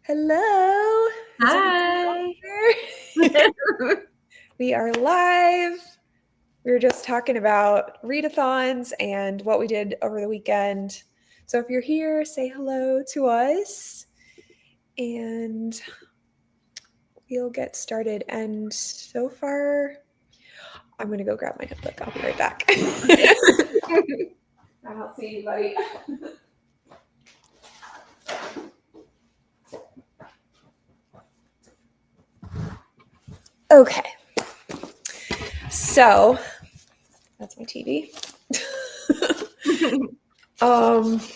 Hello. Is Hi. everyone there? We are live. We were just talking about readathons and what we did over the weekend. So if you're here, say hello to us and we'll get started. And so far, I'm going to go grab my notebook. I'll be right back. Okay. I don't see anybody. Okay. So that's my TV. Of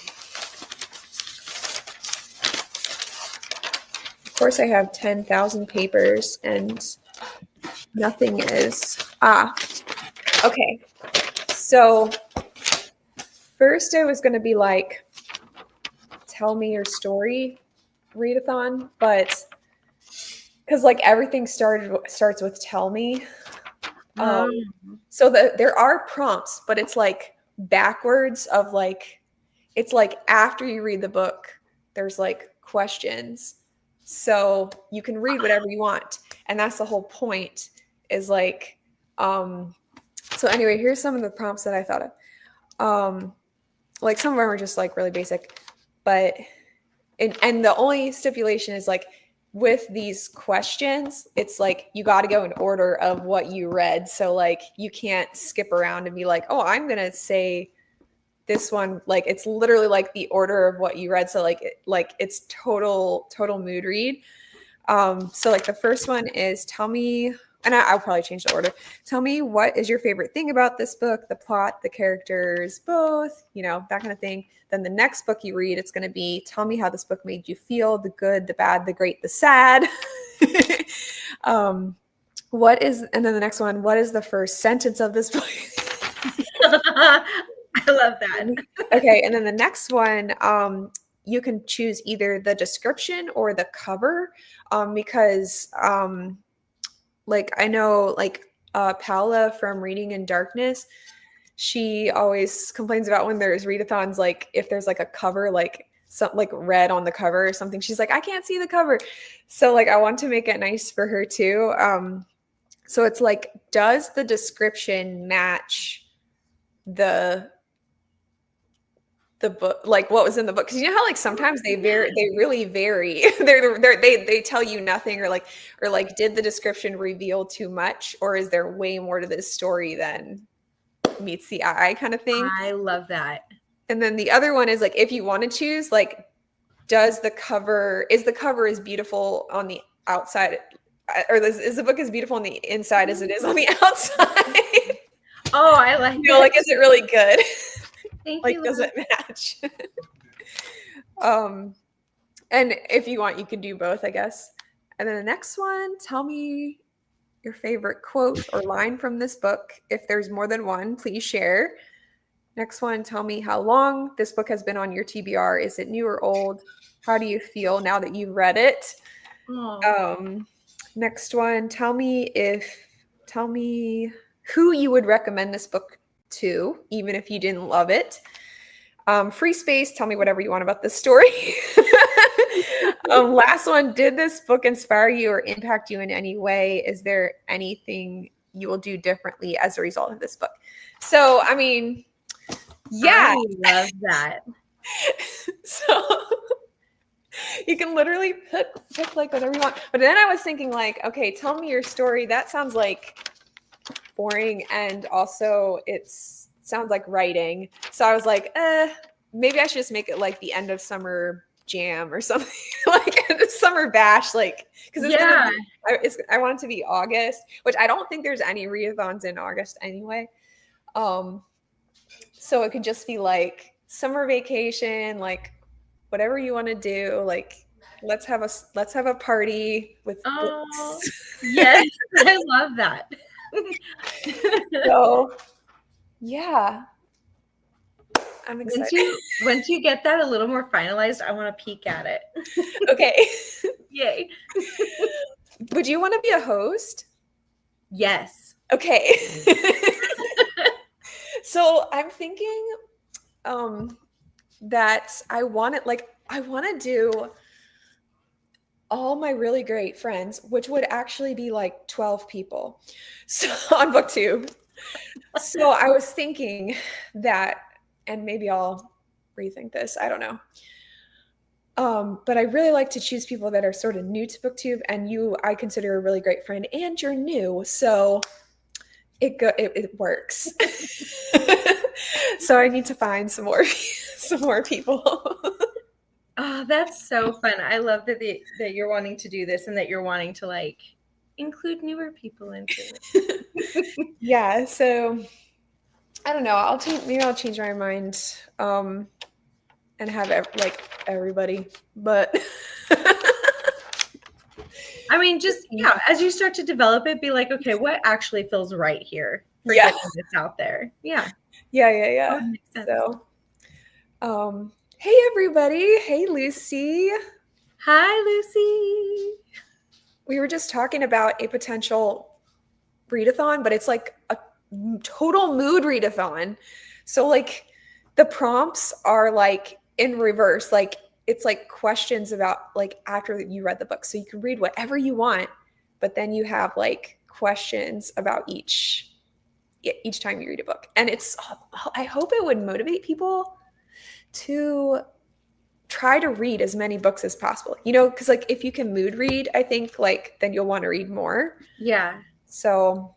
course, I have 10,000 papers and nothing is. Okay. So, first, I was going to be like, tell me your story readathon, but because like everything starts with tell me. So there are prompts, but it's like backwards of like, it's like after you read the book, there's like questions. So you can read whatever you want. And that's the whole point is like, so anyway, here's some of the prompts that I thought of. Like some of them are just like really basic, but, and the only stipulation is like with these questions, it's like you got to go in order of what you read. So like you can't skip around and be like, oh, I'm going to say this one, like it's literally like the order of what you read. So like it's total mood read. So like the first one is tell me, and I'll probably change the order. Tell me what is your favorite thing about this book, the plot, the characters, both, that kind of thing. Then the next book you read, it's going to be tell me how this book made you feel, the good, the bad, the great, the sad. And then the next one, what is the first sentence of this book? I love that. Okay, and then the next one, you can choose either the description or the cover, because like I know like Paula from Reading in Darkness, she always complains about when there's readathons, like if there's like a cover, like something like red on the cover or something, she's like, I can't see the cover. So like I want to make it nice for her too. So it's like, does the description match the book, like what was in the book? Because you know how like sometimes they really vary. They tell you nothing, or like did the description reveal too much, or is there way more to this story than meets the eye kind of thing. I love that. And then the other one is like, if you want to choose, like, is the cover as beautiful on the outside, or is the book as beautiful on the inside as it is on the outside? Oh, I like that. Like, is it really good? Thank Like, you. does it match? And if you want, you could do both, I guess. And then the next one, tell me your favorite quote or line from this book. If there's more than one, please share. Next one, tell me how long this book has been on your TBR. Is it new or old? How do you feel now that you've read it? Next one, tell me who you would recommend this book to, even if you didn't love it. Free space, tell me whatever you want about this story. Last one, did this book inspire you or impact you in any way? Is there anything you will do differently as a result of this book? So, I mean, yeah. I love that. So you can literally pick like whatever you want. But then I was thinking like, okay, tell me your story. That sounds like boring, and also it sounds like writing. So I was like, maybe I should just make it like the end of summer jam or something, like a summer bash, like because I want it to be August, which I don't think there's any readathons in August anyway. So it could just be like summer vacation, like whatever you want to do, like let's have a party with books. Yes, I love that. So yeah, I'm excited. Once you get that a little more finalized, I want to peek at it. Okay. Yay. Would you want to be a host? Yes. Okay. So I'm thinking that I want to do all my really great friends, which would actually be like 12 people, so on BookTube. So I was thinking that, and maybe I'll rethink this, I don't know. But I really like to choose people that are sort of new to BookTube, and you, I consider a really great friend, and you're new, so it works. So I need to find some more some more people. Oh, that's so fun. I love that you're wanting to do this and that you're wanting to like include newer people into it. Yeah, so I don't know. Maybe I'll change my mind and have everybody, but I mean, just as you start to develop it, be like, okay, what actually feels right here for yeah, getting this out there? Yeah. yeah. That makes sense. So, hey everybody, hey Lucy. Hi, Lucy. We were just talking about a potential readathon, but it's like a total mood readathon. So like the prompts are like in reverse, like it's like questions about like after you read the book. So you can read whatever you want, but then you have like questions about each time you read a book. And I hope it would motivate people to try to read as many books as possible. You know, because like if you can mood read, I think like then you'll want to read more. Yeah. So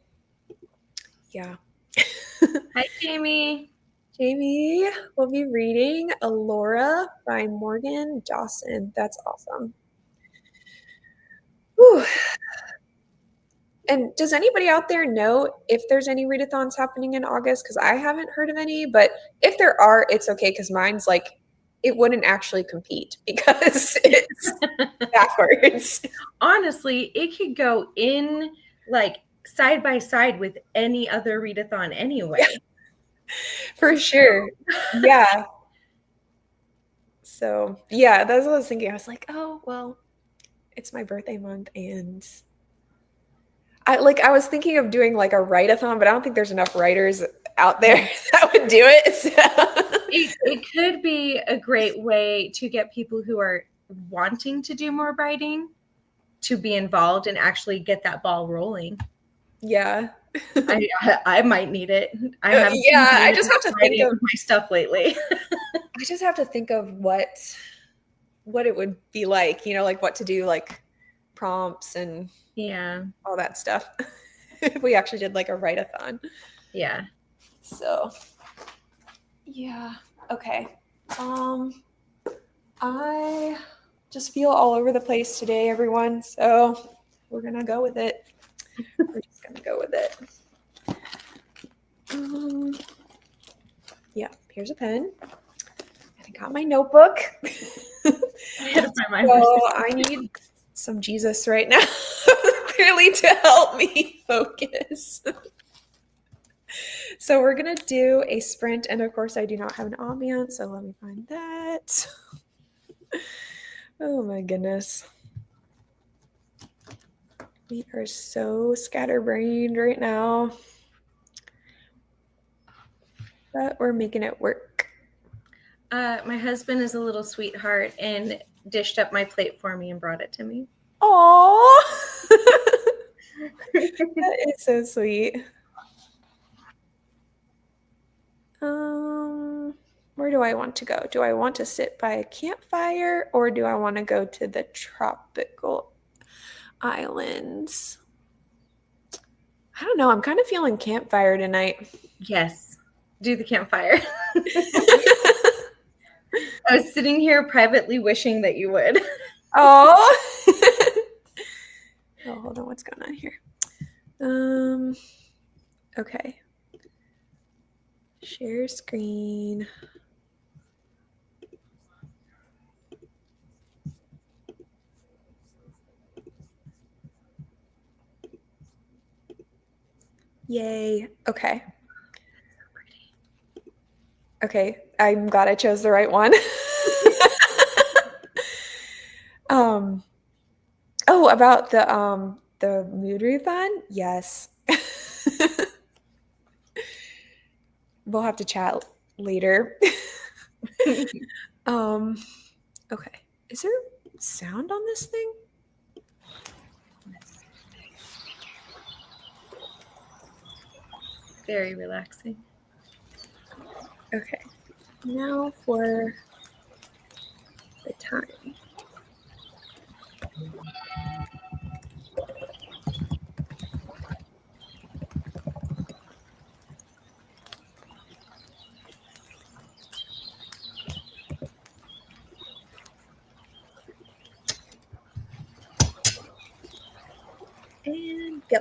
yeah. Hi, Jamie. Jamie will be reading Alora by Morgan Dawson. That's awesome. Whew. And does anybody out there know if there's any readathons happening in August? Because I haven't heard of any, but if there are, it's okay because mine's like, it wouldn't actually compete because it's backwards. Honestly, it could go in like side by side with any other readathon anyway. Yeah. For sure. Yeah. So yeah, that's what I was thinking. I was like, oh, well, it's my birthday month and I was thinking of doing like a write-a-thon, but I don't think there's enough writers out there that would do it. So. It could be a great way to get people who are wanting to do more writing to be involved and actually get that ball rolling. Yeah. I might need it. I just have to think of my stuff lately. I just have to think of what it would be like, you know, like what to do, like prompts and all that stuff. If we actually did like a write-a-thon. Yeah. So yeah. Okay. I just feel all over the place today, everyone. So we're gonna go with it. We're just gonna go with it. Yeah, here's a pen. And I got my notebook. I need some Jesus right now, clearly, to help me focus. So we're gonna do a sprint, and of course I do not have an ambiance, so let me find that. Oh my goodness. We are so scatterbrained right now. But we're making it work. My husband is a little sweetheart and dished up my plate for me and brought it to me. Aww. That is so sweet. Where do I want to go? Do I want to sit by a campfire or do I want to go to the tropical islands? I don't know. I'm kind of feeling campfire tonight. Yes. Do the campfire. I was sitting here privately wishing that you would. Oh. Oh, hold on. What's going on here? Okay. Share screen. Yay. Okay. Okay. I'm glad I chose the right one. Oh, about the mood readathon? Yes. We'll have to chat later. Okay. Is there sound on this thing? Very relaxing. Okay. Now for the time. And go.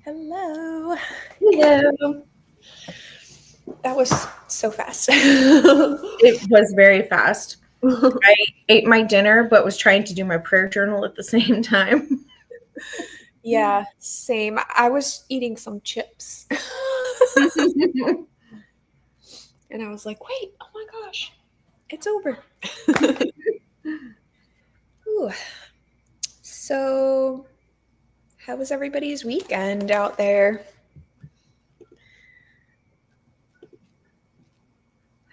Hello. Hello. That was so fast. It was very fast. I ate my dinner, but was trying to do my prayer journal at the same time. Yeah, same. I was eating some chips. And I was like, wait, oh my gosh, it's over. Ooh. So, how was everybody's weekend out there?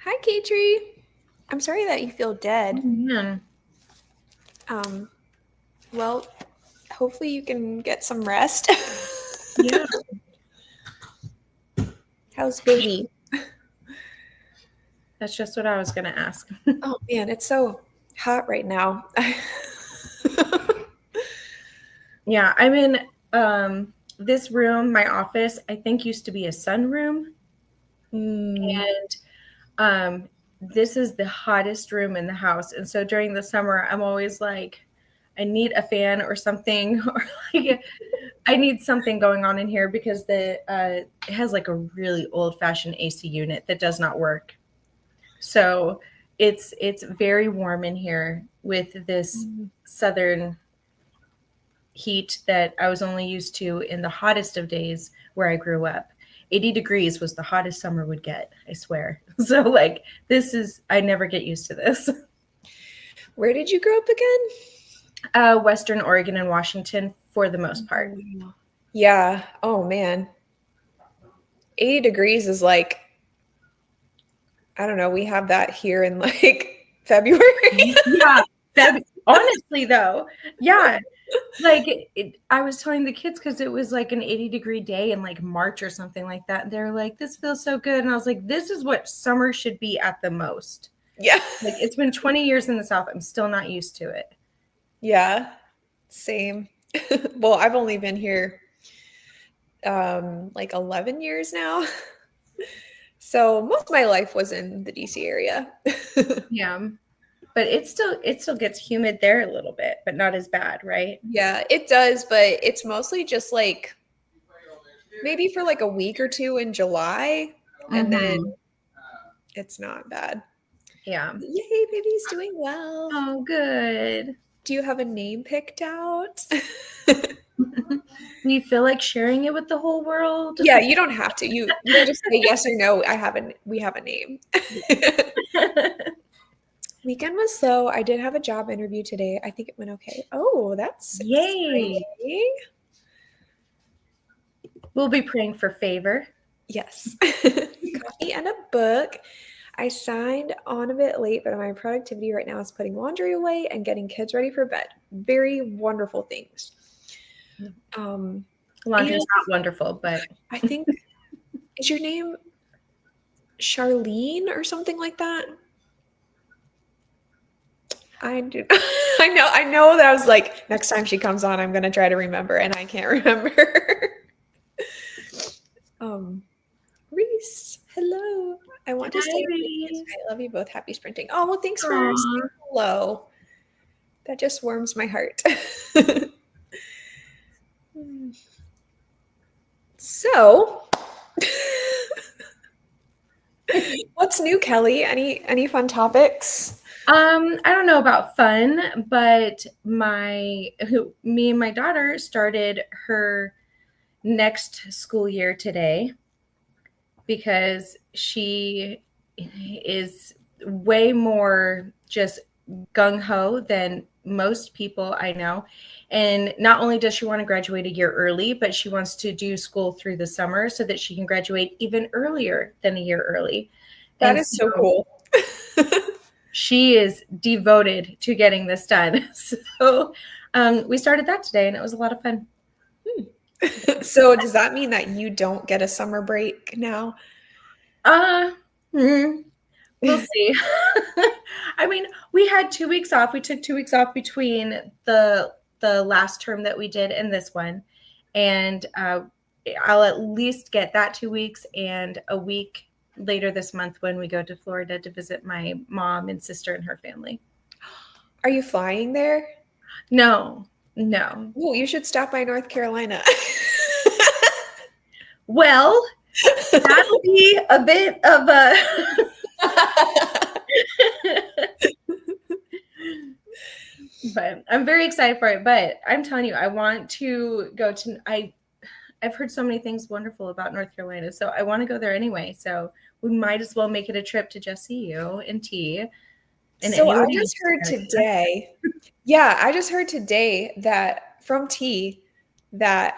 Hi, Katrie. I'm sorry that you feel dead. Oh, man. Well, hopefully you can get some rest. Yeah. How's baby? That's just what I was going to ask. Oh man, it's so hot right now. Yeah, I'm in this room, my office, I think used to be a sunroom. And this is the hottest room in the house. And so during the summer, I'm always like, I need a fan or something, or like I need something going on in here because it has like a really old-fashioned AC unit that does not work. So it's very warm in here with this southern heat that I was only used to in the hottest of days where I grew up. 80 degrees was the hottest summer would get, I swear. So like I never get used to this. Where did you grow up again? Western Oregon and Washington for the most part. Yeah. Oh man. 80 degrees is like, I don't know, we have that here in like February. Yeah. Honestly though, yeah. Like I was telling the kids because it was like an 80-degree day in like March or something like that. They're like, this feels so good. And I was like, this is what summer should be at the most. Yeah. Like it's been 20 years in the South. I'm still not used to it. Yeah. Same. Well, I've only been here like 11 years now. So most of my life was in the DC area. Yeah. But it still gets humid there a little bit, but not as bad, right? Yeah, it does, but it's mostly just like maybe for like a week or two in July, and then it's not bad. Yeah. Yay, baby's doing well. Oh, good. Do you have a name picked out? Do you feel like sharing it with the whole world? Yeah, you don't have to. You can just say yes or no. We have a name. Weekend was slow. I did have a job interview today. I think it went okay. Oh, that's Yay. exciting. We'll be praying for favor. Yes. Coffee and a book. I signed on a bit late, but my productivity right now is putting laundry away and getting kids ready for bed. Very wonderful things. Laundry is not wonderful, but I think is your name Charlene or something like that? I do. I know that I was like, next time she comes on, I'm gonna try to remember, and I can't remember. Reese, hello. I want to stay with you. I love you both. Happy sprinting. Oh, well, thanks for saying hello. That just warms my heart. So, what's new, Kelley? Any fun topics? I don't know about fun, but me and my daughter started her next school year today because she is way more just gung-ho than most people I know. And not only does she want to graduate a year early, but she wants to do school through the summer so that she can graduate even earlier than a year early. That is so cool. She is devoted to getting this done. So we started that today and it was a lot of fun. So does that mean that you don't get a summer break now? We'll see. I mean, we had 2 weeks off. We took 2 weeks off between the last term that we did and this one. And I'll at least get that 2 weeks and a week later this month when we go to Florida to visit my mom and sister and her family. Are you flying there? No. Oh, you should stop by North Carolina. Well, that'll be a bit of a but I'm very excited for it. But I'm telling you, I want to go to I've heard so many things wonderful about North Carolina. So I want to go there anyway. So we might as well make it a trip to just see you and T. And So I anybody just else heard today. Yeah, I just heard today that from T that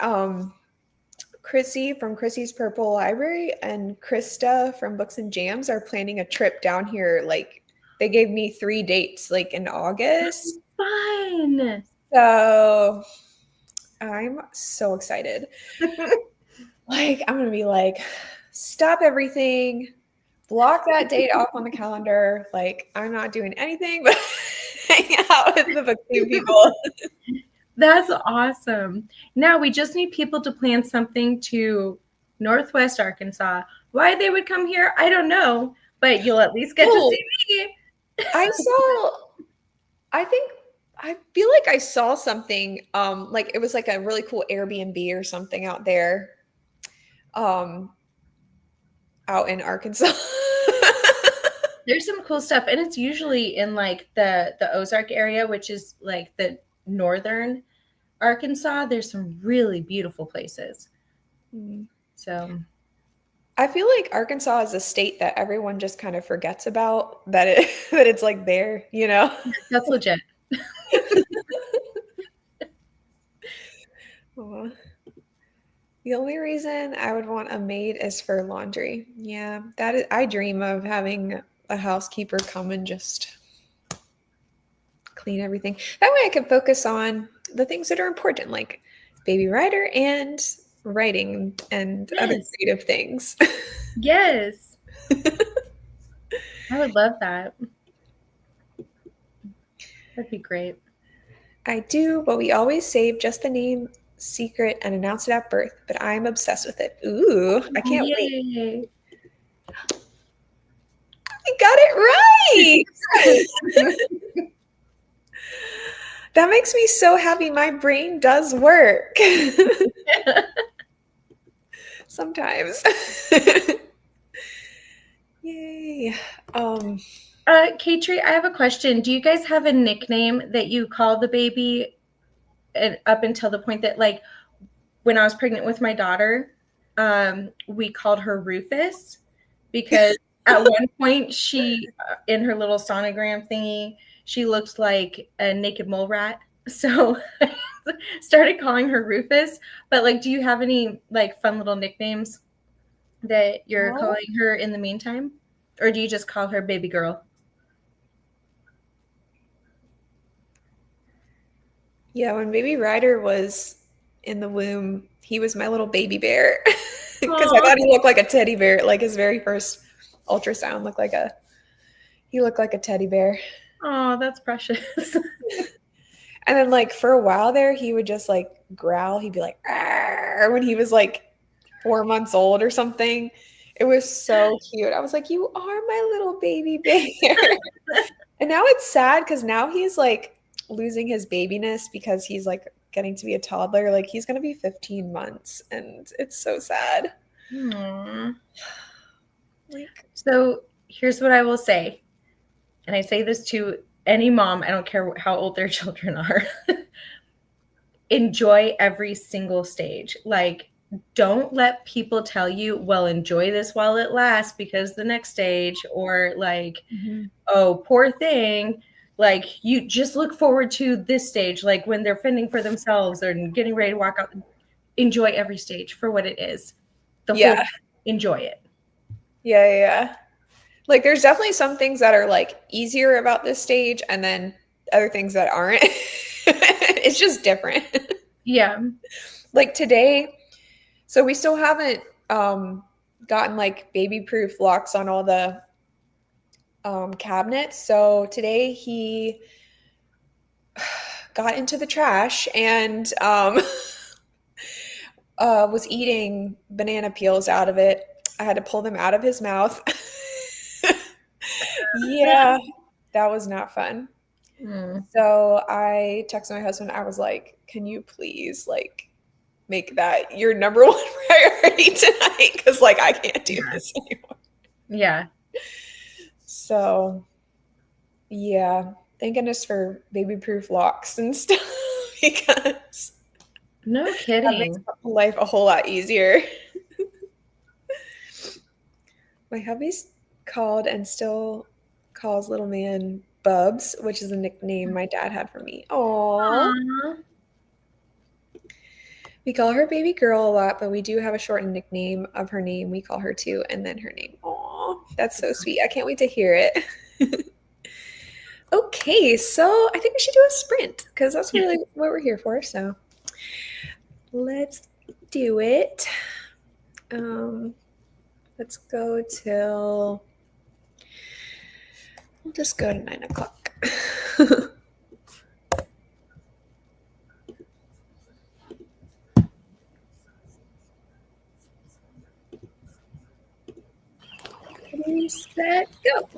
Chrissy from Chrissy's Purple Library and Krista from Books and Jams are planning a trip down here. Like they gave me 3 dates like in August. Fun. So I'm so excited. Like I'm gonna be like, stop everything, block that date off on the calendar. Like I'm not doing anything but hang out with the book people. That's awesome. Now we just need people to plan something to Northwest Arkansas. Why they would come here, I don't know, but you'll at least get to see me. I feel like I saw something like it was like a really cool Airbnb or something out there out in Arkansas. There's some cool stuff, and it's usually in like the Ozark area, which is like the northern Arkansas. There's some really beautiful places. So I feel like Arkansas is a state that everyone just kind of forgets about that it's like there, you know. That's legit. Aw. The only reason I would want a maid is for laundry. Yeah, I dream of having a housekeeper come and just clean everything. That way I can focus on the things that are important, like Baby Rider and writing and other creative things. Yes. I would love that. That'd be great. I do, but we always save just the name secret and announce it at birth, but I'm obsessed with it. Ooh, I can't wait. I got it right. That makes me so happy. My brain does work. Sometimes. Yay. Katri, I have a question. Do you guys have a nickname that you call the baby up until the point that, like, when I was pregnant with my daughter, we called her Rufus because at one point she, in her little sonogram thingy, she looked like a naked mole rat. So I started calling her Rufus. But, like, do you have any, like, fun little nicknames that you're calling her in the meantime? Or do you just call her baby girl? Yeah, when Baby Ryder was in the womb, he was my little baby bear because I thought he looked like a teddy bear. Like his very first ultrasound looked like a teddy bear. Oh, that's precious. And then like for a while there, he would just like growl. He'd be like, "Arr," when he was like 4 months old or something. It was so cute. I was like, you are my little baby bear. And now it's sad because now he's like losing his babyness because he's like getting to be a toddler. Like he's gonna be 15 months and it's so sad. So here's what I will say, and I say this to any mom, I don't care how old their children are. Enjoy every single stage. Like, don't let people tell you, well, enjoy this while it lasts because the next stage, or like, oh, poor thing. Like, you just look forward to this stage, like when they're fending for themselves and getting ready to walk out. Enjoy every stage for what it is. Enjoy it. Yeah. Like there's definitely some things that are like easier about this stage and then other things that aren't. It's just different. Yeah. Like today, so we still haven't gotten like baby proof locks on all the cabinets. So today he got into the trash and was eating banana peels out of it. I had to pull them out of his mouth. Yeah, that was not fun. So I texted my husband. I was like, can you please like make that your number one priority tonight because like I can't do this anymore. Yeah. So yeah, thank goodness for baby-proof locks and stuff because No that makes kidding. life a whole lot easier. My hubby's called and still calls little man Bubs, which is a nickname my dad had for me. Aww. Aw. We call her baby girl a lot, but we do have a shortened nickname of her name. We call her too, and then her name. Aww, that's so sweet. I can't wait to hear it. Okay, so I think we should do a sprint because that's really what we're here for. So let's do it. Let's go till we'll just go to 9 o'clock. Ready, set, go.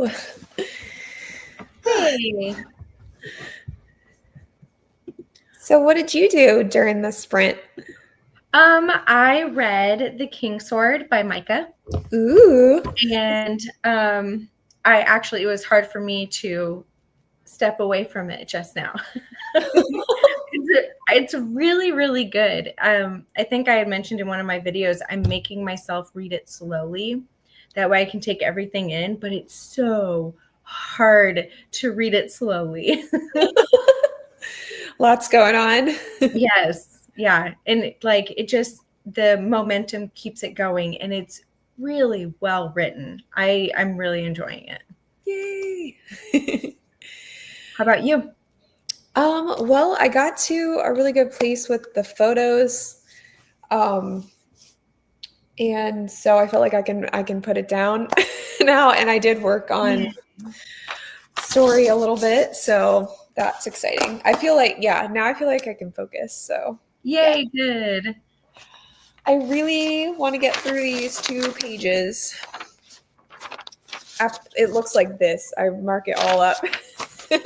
Hello. Hey. So what did you do during the sprint? I read The King's Sword by Micah. Ooh. And it was hard for me to step away from it just now. It's really, really good. I think I had mentioned in one of my videos, I'm making myself read it slowly. That way I can take everything in, but it's so hard to read it slowly. Lots going on. Yes. Yeah. And the momentum keeps it going, and it's really well written. I'm really enjoying it. Yay. How about you? Well, I got to a really good place with the photos. And so I felt like I can put it down now, and I did work on story a little bit, so that's exciting. I feel like now I feel like I can focus. So Yay, good. I really want to get through these 2 pages. It looks like this. I mark it all up. So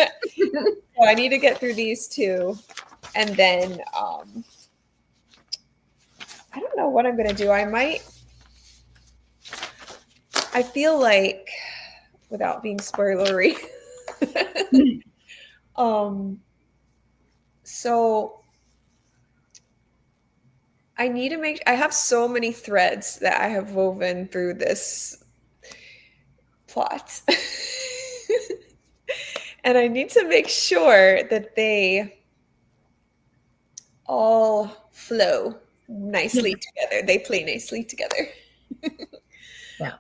I need to get through these 2, and then I don't know what I'm gonna do. I feel like, without being spoilery, so I need to I have so many threads that I have woven through this plot. And I need to make sure that they all flow nicely together. They play nicely together. Yeah.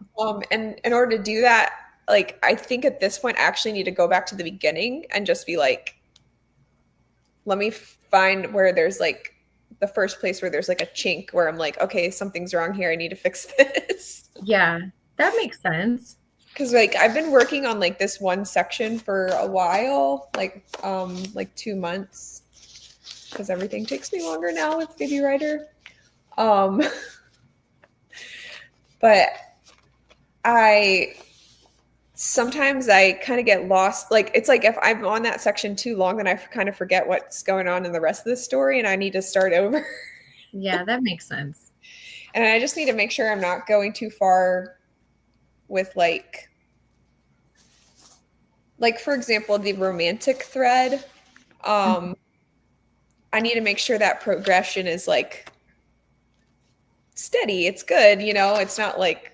And in order to do that, like, I think at this point I actually need to go back to the beginning and just be like, let me find where there's like the first place where there's like a chink where I'm like, okay, something's wrong here. I need to fix this. Yeah, that makes sense. Because like I've been working on like this one section for a while, like 2 months, because everything takes me longer now with Baby Writer. But sometimes I kind of get lost. Like, it's like if I'm on that section too long, then I kind of forget what's going on in the rest of the story, and I need to start over. Yeah, that makes sense. And I just need to make sure I'm not going too far with like for example, the romantic thread. I need to make sure that progression is like steady. It's good, it's not like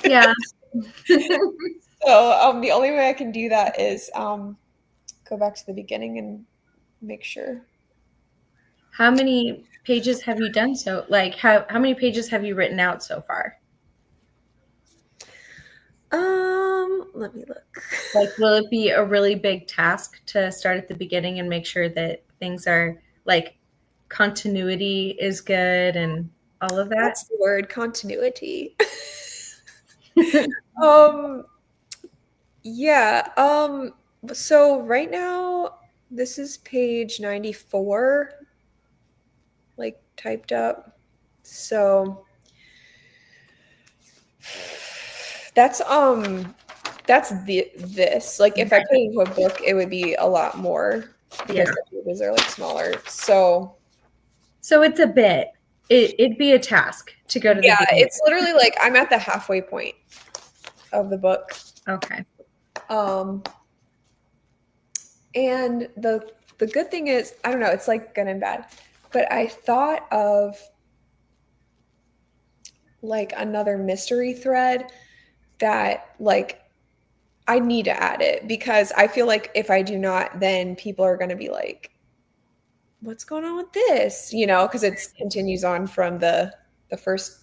Yeah. So the only way I can do that is go back to the beginning and make sure. How many pages have you done so? Like, how many pages have you written out so far? Let me look. Like, will it be a really big task to start at the beginning and make sure that things are like continuity is good and all of that? That's the word, continuity. Yeah. So right now, this is page 94, like typed up. So that's this. Like, if I put it into a book, it would be a lot more because the pages are like smaller. So it's a bit. It'd be a task to go to the beginning. It's literally like I'm at the halfway point of the book. Okay. And the good thing is, I don't know, it's like good and bad, but I thought of like another mystery thread that like I need to add it, because I feel like if I do not, then people are going to be like, what's going on with this? Because it continues on from the first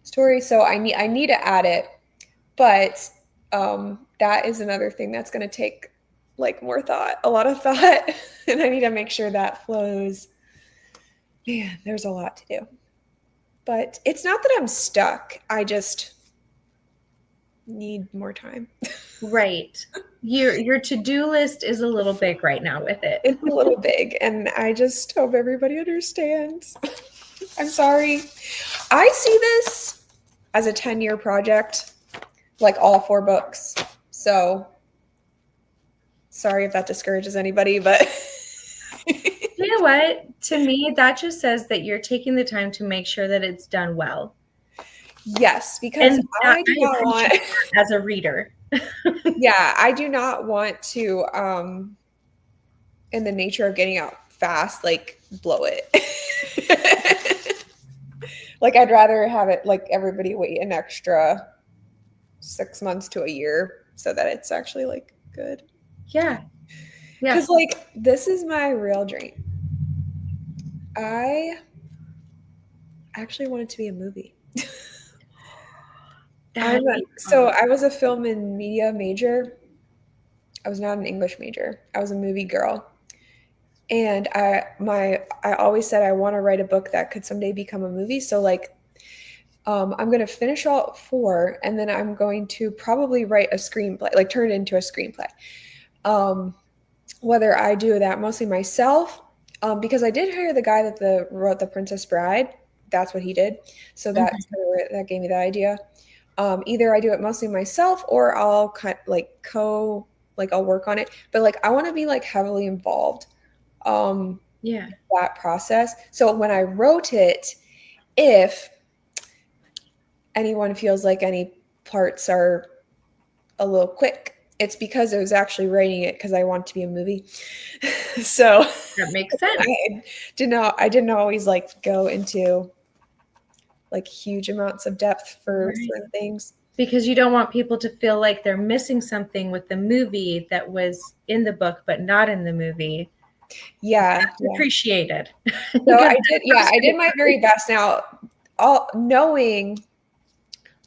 story. So I need to add it, but that is another thing that's going to take like a lot of thought, and I need to make sure that flows. Man, there's a lot to do, but it's not that I'm stuck. I just need more time. Right. Your to-do list is a little big right now with it. It's a little big, and I just hope everybody understands. I'm sorry. I see this as a 10-year project, like all 4 books. So sorry if that discourages anybody, but you know what? To me, that just says that you're taking the time to make sure that it's done well. Yes, because I do not want as a reader. Yeah, I do not want to in the nature of getting out fast, like blow it. Like I'd rather have it like everybody wait an extra 6 months to a year so that it's actually like good. Yeah. Yeah. Because like this is my real dream. I actually want it to be a movie. I was a film and media major. I was not an English major. I was a movie girl. And I always said I want to write a book that could someday become a movie. So like I'm going to finish all 4 and then I'm going to probably write a screenplay, like turn it into a screenplay. Whether I do that mostly myself, because I did hire the guy that wrote The Princess Bride. That's what he did. So that gave me the idea. Either I do it mostly myself or I'll I'll work on it. But like I want to be like heavily involved that process. So when I wrote it, if anyone feels like any parts are a little quick, it's because I was actually writing it because I want it to be a movie. So that makes sense. I didn't always like go into like huge amounts of depth for certain things. Because you don't want people to feel like they're missing something with the movie that was in the book but not in the movie. Yeah. That's appreciated. So I did my very best. Now, all knowing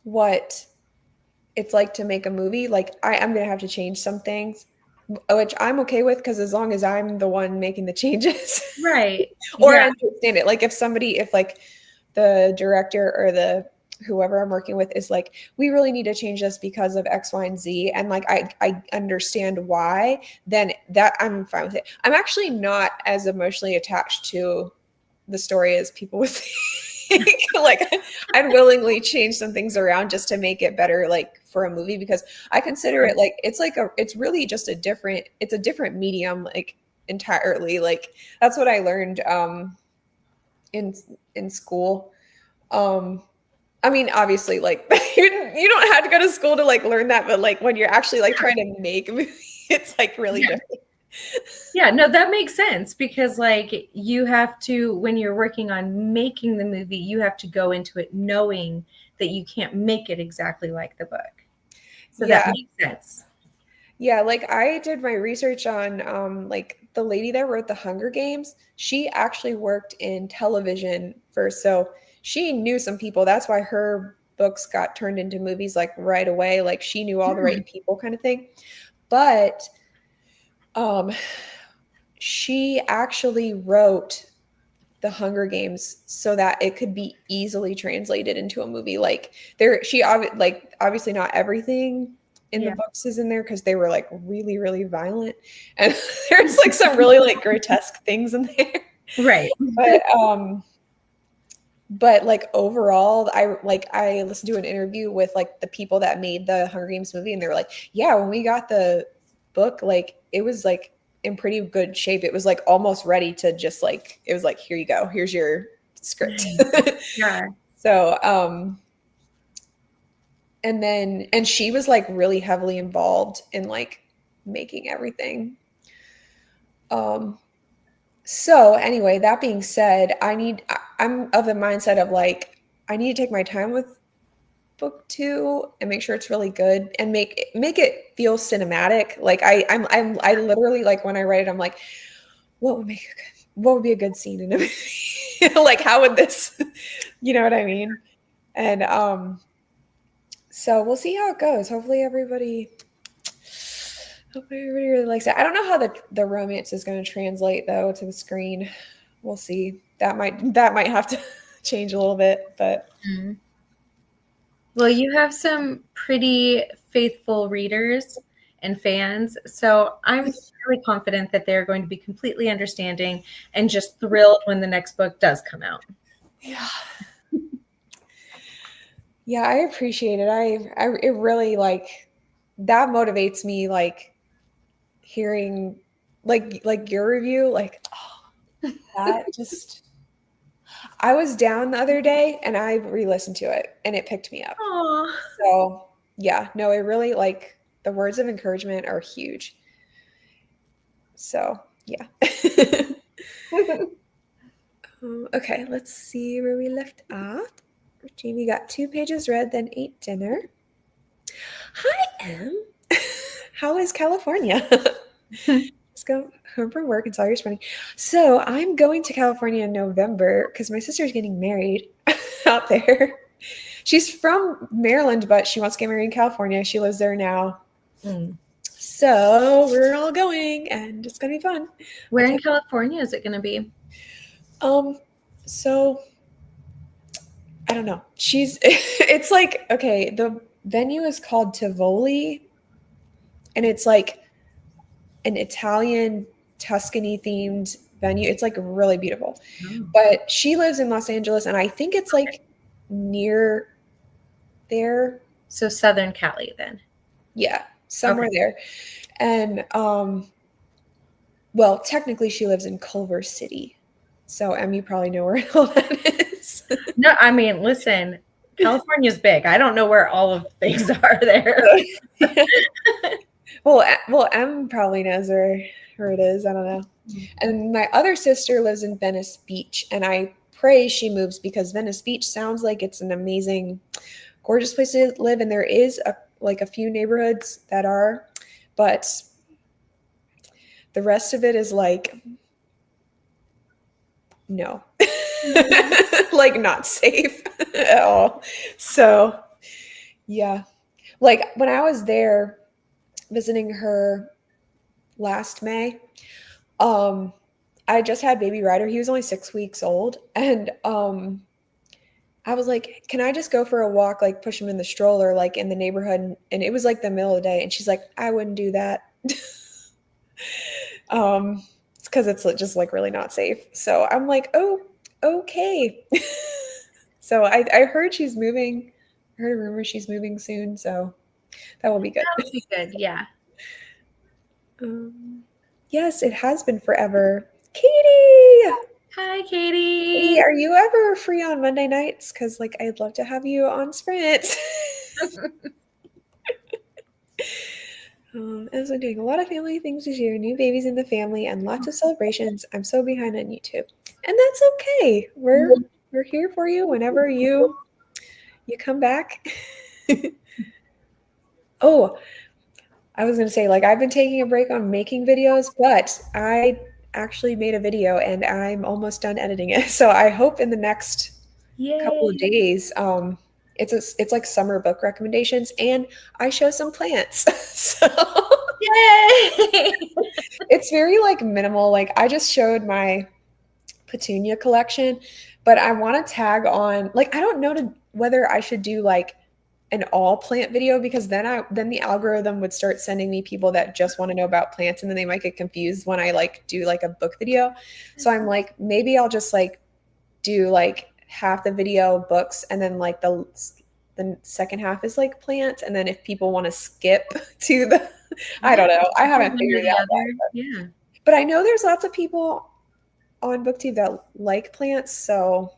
what it's like to make a movie, like I'm gonna have to change some things, which I'm okay with because as long as I'm the one making the changes, right? Or I understand it. Like if like the director or the whoever I'm working with is like, we really need to change this because of X, Y, and Z, and like I understand why, then that I'm fine with it. I'm actually not as emotionally attached to the story as people would think. Like I'd willingly change some things around just to make it better, like for a movie, because I consider it like it's really just a different medium, like entirely. Like that's what I learned in school. I mean, obviously, like you don't have to go to school to like learn that, but like when you're actually like trying to make a movie, it's like really different. Yeah, no, that makes sense because like you have to, when you're working on making the movie, you have to go into it knowing that you can't make it exactly like the book. So that makes sense. Yeah, like I did my research on like the lady that wrote The Hunger Games. She actually worked in television first, so she knew some people. That's why her books got turned into movies like right away. Like she knew all the right people, kind of thing. But she actually wrote The Hunger Games so that it could be easily translated into a movie. Like obviously not everything in the books is in there because they were like really, really violent, and there's like some really like grotesque things in there. Right. But like overall, I listened to an interview with like the people that made the Hunger Games movie, and they were like, yeah, when we got the book, like it was like in pretty good shape. It was like almost ready to just like, it was like, here you go, here's your script. Yeah. So and she was like really heavily involved in like making everything. So anyway, that being said, I'm of the mindset of like, I need to take my time with book 2 and make sure it's really good and make it feel cinematic. Like I literally, like when I write it, I'm like, what would be a good scene in a movie? Like how would this, you know what I mean? And so we'll see how it goes. Hopefully everybody really likes it. I don't know how the romance is going to translate though to the screen. We'll see. That might have to change a little bit, but well, you have some pretty faithful readers and fans, so I'm really confident that they're going to be completely understanding and just thrilled when the next book does come out. Yeah, I appreciate it. It really like that motivates me, like hearing like your review, like oh, that just I was down the other day and I re-listened to it and it picked me up. Oh. So yeah, no, it really like the words of encouragement are huge. So yeah. Okay, let's see where we left off. Jamie got 2 pages read, then ate dinner. Hi, Em. How is California? Just go home from work and saw your spending. So I'm going to California in November because my sister's getting married out there. She's from Maryland, but she wants to get married in California. She lives there now. So we're all going and it's gonna be fun. Where in California is it gonna be? So I don't know. It's like, okay, the venue is called Tivoli, and it's like an Italian Tuscany themed venue. It's like really beautiful. Oh. But she lives in Los Angeles, and I think it's like near there. So Southern Cali then. Yeah, somewhere there. And well, technically she lives in Culver City. So Em, you probably know where all that is. No, I mean, listen, California's big. I don't know where all of things are there. Well, Em probably knows where it is. I don't know. And my other sister lives in Venice Beach, and I pray she moves because Venice Beach sounds like it's an amazing, gorgeous place to live. And there is a few neighborhoods that are, but the rest of it is like, no, like not safe at all. So yeah, like when I was there visiting her last May, I just had baby Ryder. He was only 6 weeks old. And I was like, can I just go for a walk, like push him in the stroller, like in the neighborhood? And it was like the middle of the day. And she's like, I wouldn't do that. It's because it's just like really not safe. So I'm like, oh, okay. So I heard she's moving. I heard a rumor she's moving soon. So that will be good. That would be good, yeah. Yes, it has been forever. Katie! Hi, Katie. Katie, are you ever free on Monday nights? Because like I'd love to have you on Sprint. As I'm doing a lot of family things this year, new babies in the family, and lots of celebrations. I'm so behind on YouTube, and that's okay. We're here for you whenever you come back. Oh, I was gonna say, like, I've been taking a break on making videos, but I actually made a video and I'm almost done editing it. So I hope in the next couple of days, it's like summer book recommendations, and I show some plants. So Yay! it's very like minimal. Like I just showed my petunia collection, but I want to tag on, like, I don't know whether I should do like an all plant video, because then the algorithm would start sending me people that just want to know about plants, and then they might get confused when I like do like a book video. So I'm like, maybe I'll just like do like half the video books, and then like the second half is like plants, and then if people want to skip to the I don't know, I haven't figured it out yet, but I know there's lots of people on BookTube that like plants, so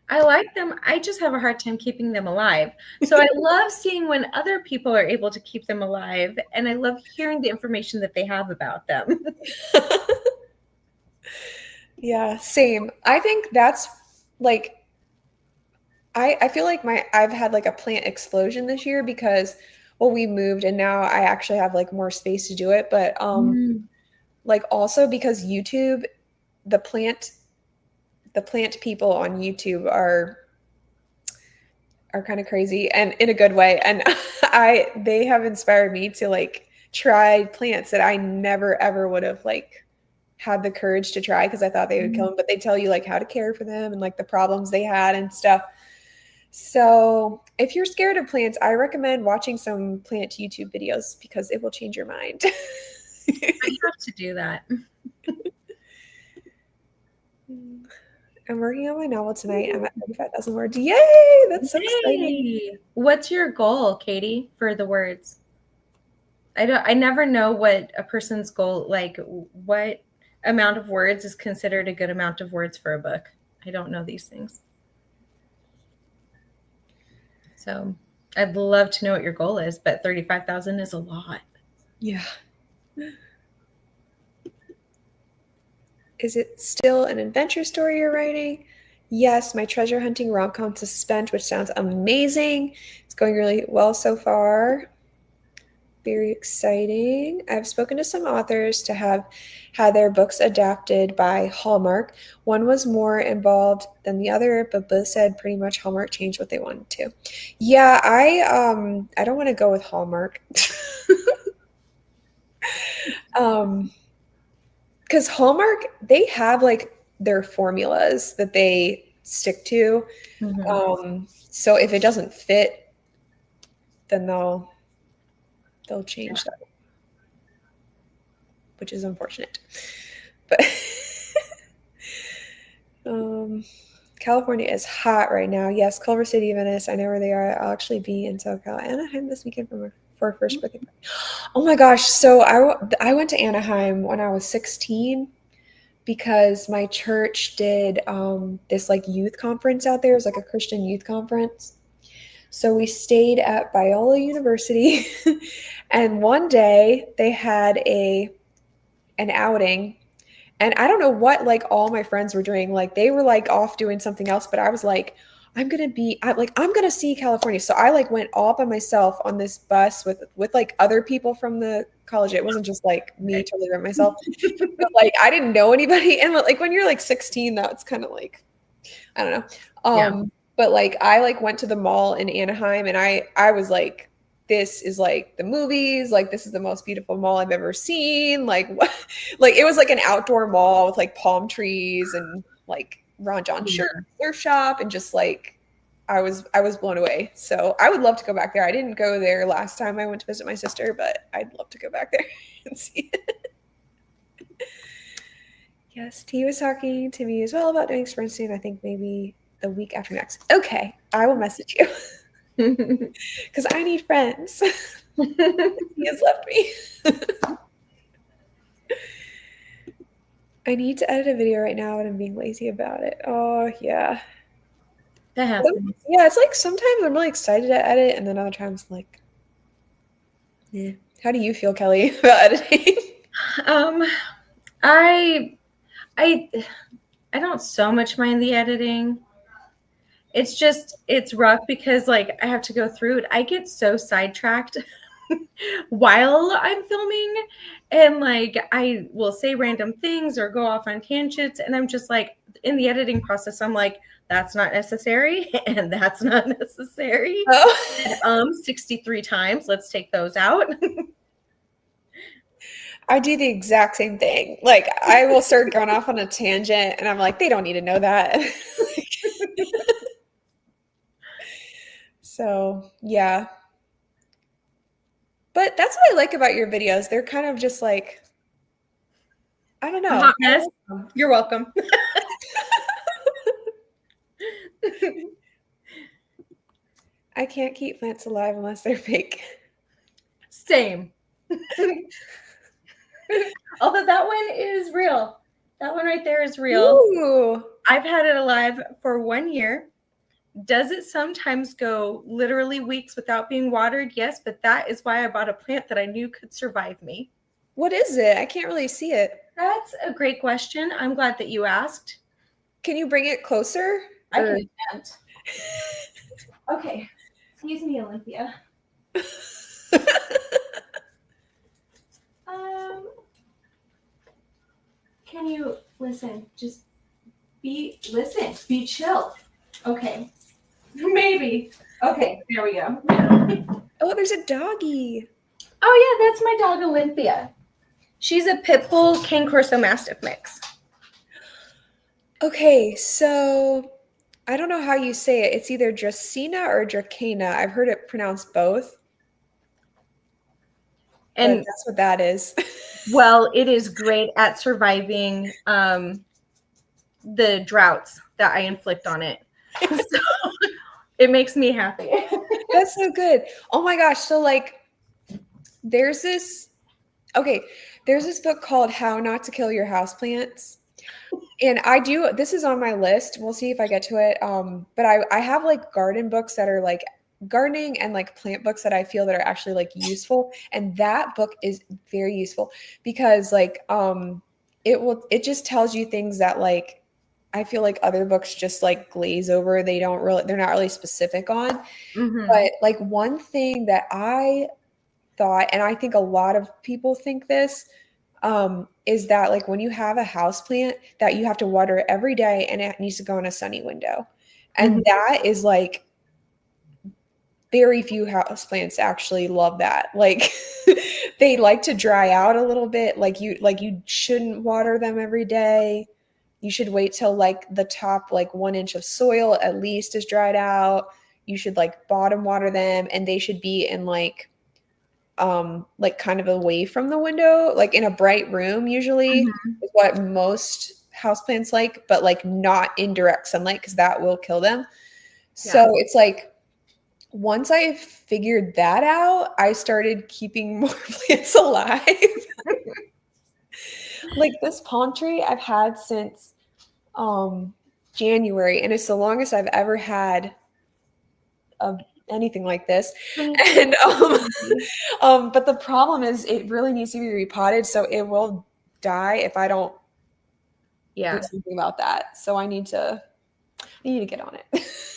I like them. I just have a hard time keeping them alive. So I love seeing when other people are able to keep them alive, and I love hearing the information that they have about them. Yeah, same. I think that's like, I feel like I've had like a plant explosion this year because, well, we moved and now I actually have like more space to do it. But like also because YouTube, the plant people on YouTube are kind of crazy, and in a good way. And they have inspired me to like try plants that I never ever would have like had the courage to try, because I thought they would kill them, but they tell you like how to care for them and like the problems they had and stuff. So if you're scared of plants, I recommend watching some plant YouTube videos because it will change your mind. I have to do that. I'm working on my novel tonight. I'm at 35,000 words. Yay! That's so exciting. Yay! What's your goal, Katie, for the words? I never know what a person's goal, like what amount of words is considered a good amount of words for a book. I don't know these things. So I'd love to know what your goal is, but 35,000 is a lot. Yeah. Is it still an adventure story you're writing? Yes, my treasure hunting rom-com suspense, which sounds amazing. It's going really well so far. Very exciting. I've spoken to some authors to have had their books adapted by Hallmark. One was more involved than the other, but both said pretty much Hallmark changed what they wanted to. Yeah, I don't want to go with Hallmark. Because Hallmark, they have like their formulas that they stick to. So if it doesn't fit, then they'll change that, which is unfortunate. But California is hot right now. Yes, Culver City, Venice. I know where they are. I'll actually be in SoCal, Anaheim this weekend for our first birthday party. Oh my gosh! So I went to Anaheim when I was 16 because my church did this like youth conference out there. It was like a Christian youth conference. So we stayed at Biola University, and one day they had an outing, and I don't know what like all my friends were doing. Like they were like off doing something else, but I was like, I'm gonna see California. So I like went all by myself on this bus with like other people from the college. It wasn't just like me totally by myself. But like I didn't know anybody, and like when you're like 16, that's kind of like I don't know. But like I like went to the mall in Anaheim, and I was like, this is like the movies, like this is the most beautiful mall I've ever seen. Like what like it was like an outdoor mall with like palm trees and like Ron John surf shop, and just like I was blown away. So I would love to go back there. I didn't go there last time I went to visit my sister, but I'd love to go back there and see it. Yes, T was talking to me as well about doing Springsteen. I think maybe the week after next. Okay, I will message you because I need friends. He has left me. I need to edit a video right now, and I'm being lazy about it. Oh yeah, that happens. Yeah, it's like sometimes I'm really excited to edit, and then other times like, yeah. How do you feel, Kelley, about editing? I don't so much mind the editing. It's rough because like I have to go through it. I get so sidetracked while I'm filming, and like I will say random things or go off on tangents, and I'm just like in the editing process I'm like, that's not necessary and that's not necessary. 63 times, let's take those out. I do the exact same thing. Like I will start going off on a tangent, and I'm like, they don't need to know that. So yeah, but that's what I like about your videos. They're kind of just like, I don't know. A hot mess. You're welcome. I can't keep plants alive unless they're fake. Same. Although that one is real. That one right there is real. Ooh. I've had it alive for 1 year. Does it sometimes go literally weeks without being watered? Yes, but that is why I bought a plant that I knew could survive me. What is it? I can't really see it. That's a great question. I'm glad that you asked. Can you bring it closer? I can attempt. Okay. Excuse me, Olympia. Can you listen? Just be chill. Okay. Maybe. Okay, there we go. Oh, there's a doggy. Oh yeah, that's my dog Olympia. She's a pit bull Cane Corso Mastiff mix. Okay, so I don't know how you say it. It's either Dracena or Dracena. I've heard it pronounced both. And that's what that is. Well, it is great at surviving the droughts that I inflict on it. So it makes me happy. That's so good. Oh my gosh. So like there's this book called How Not to Kill Your Houseplants. And this is on my list. We'll see if I get to it. But I have like garden books that are like gardening and like plant books that I feel that are actually like useful. And that book is very useful because like it just tells you things that like I feel like other books just like glaze over. They're not really specific on. But like one thing that I thought, and I think a lot of people think this, is that like when you have a house plant that you have to water it every day and it needs to go in a sunny window. And that is like very few house plants actually love that. Like they like to dry out a little bit. Like you shouldn't water them every day. You should wait till like the top like 1 inch of soil at least is dried out. You should like bottom water them, and they should be in like kind of away from the window, like in a bright room usually is what most houseplants like, but like not in direct sunlight because that will kill them. So it's like once I figured that out, I started keeping more plants alive. Like this palm tree I've had since January, and it's the longest I've ever had anything like this. And but the problem is it really needs to be repotted, so it will die if I don't do something about that. So I need to get on it.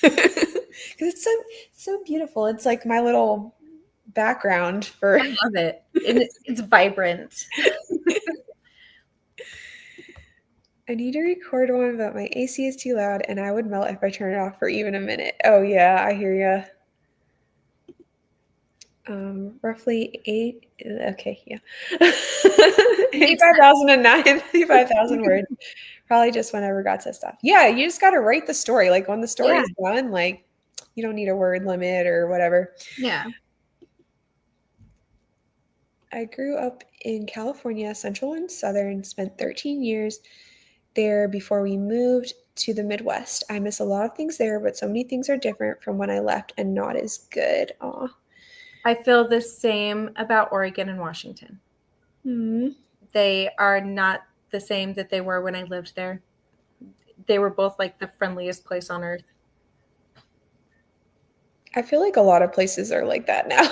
Because it's so beautiful. It's like my little background for I love it. It's vibrant. I need to record one, but my AC is too loud and I would melt if I turn it off for even a minute. Oh yeah, I hear ya. Roughly 85,000 words. Probably just whenever got to stuff. Yeah, you just got to write the story. Like when the story is done, like you don't need a word limit or whatever. Yeah. I grew up in California, Central and Southern, spent 13 years there before we moved to the Midwest. I miss a lot of things there, but so many things are different from when I left and not as good. Aw. I feel the same about Oregon and Washington. They are not the same that they were when I lived there. They were both like the friendliest place on earth. I feel like a lot of places are like that now.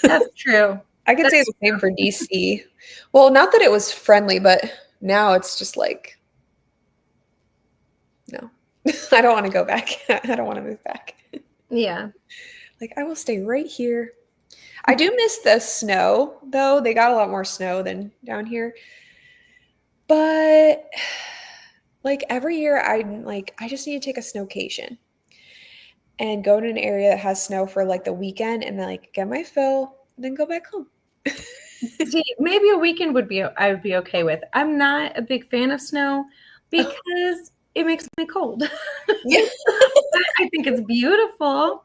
That's true. I could say the same for DC. Well, not that it was friendly, but now it's just like, no, I don't want to go back. I don't want to move back. Yeah. Like I will stay right here. I do miss the snow, though. They got a lot more snow than down here. But like every year I just need to take a snowcation and go to an area that has snow for like the weekend and then like get my fill, then go back home. See, maybe a weekend I would be okay with. I'm not a big fan of snow because it makes me cold. Yeah. I think it's beautiful.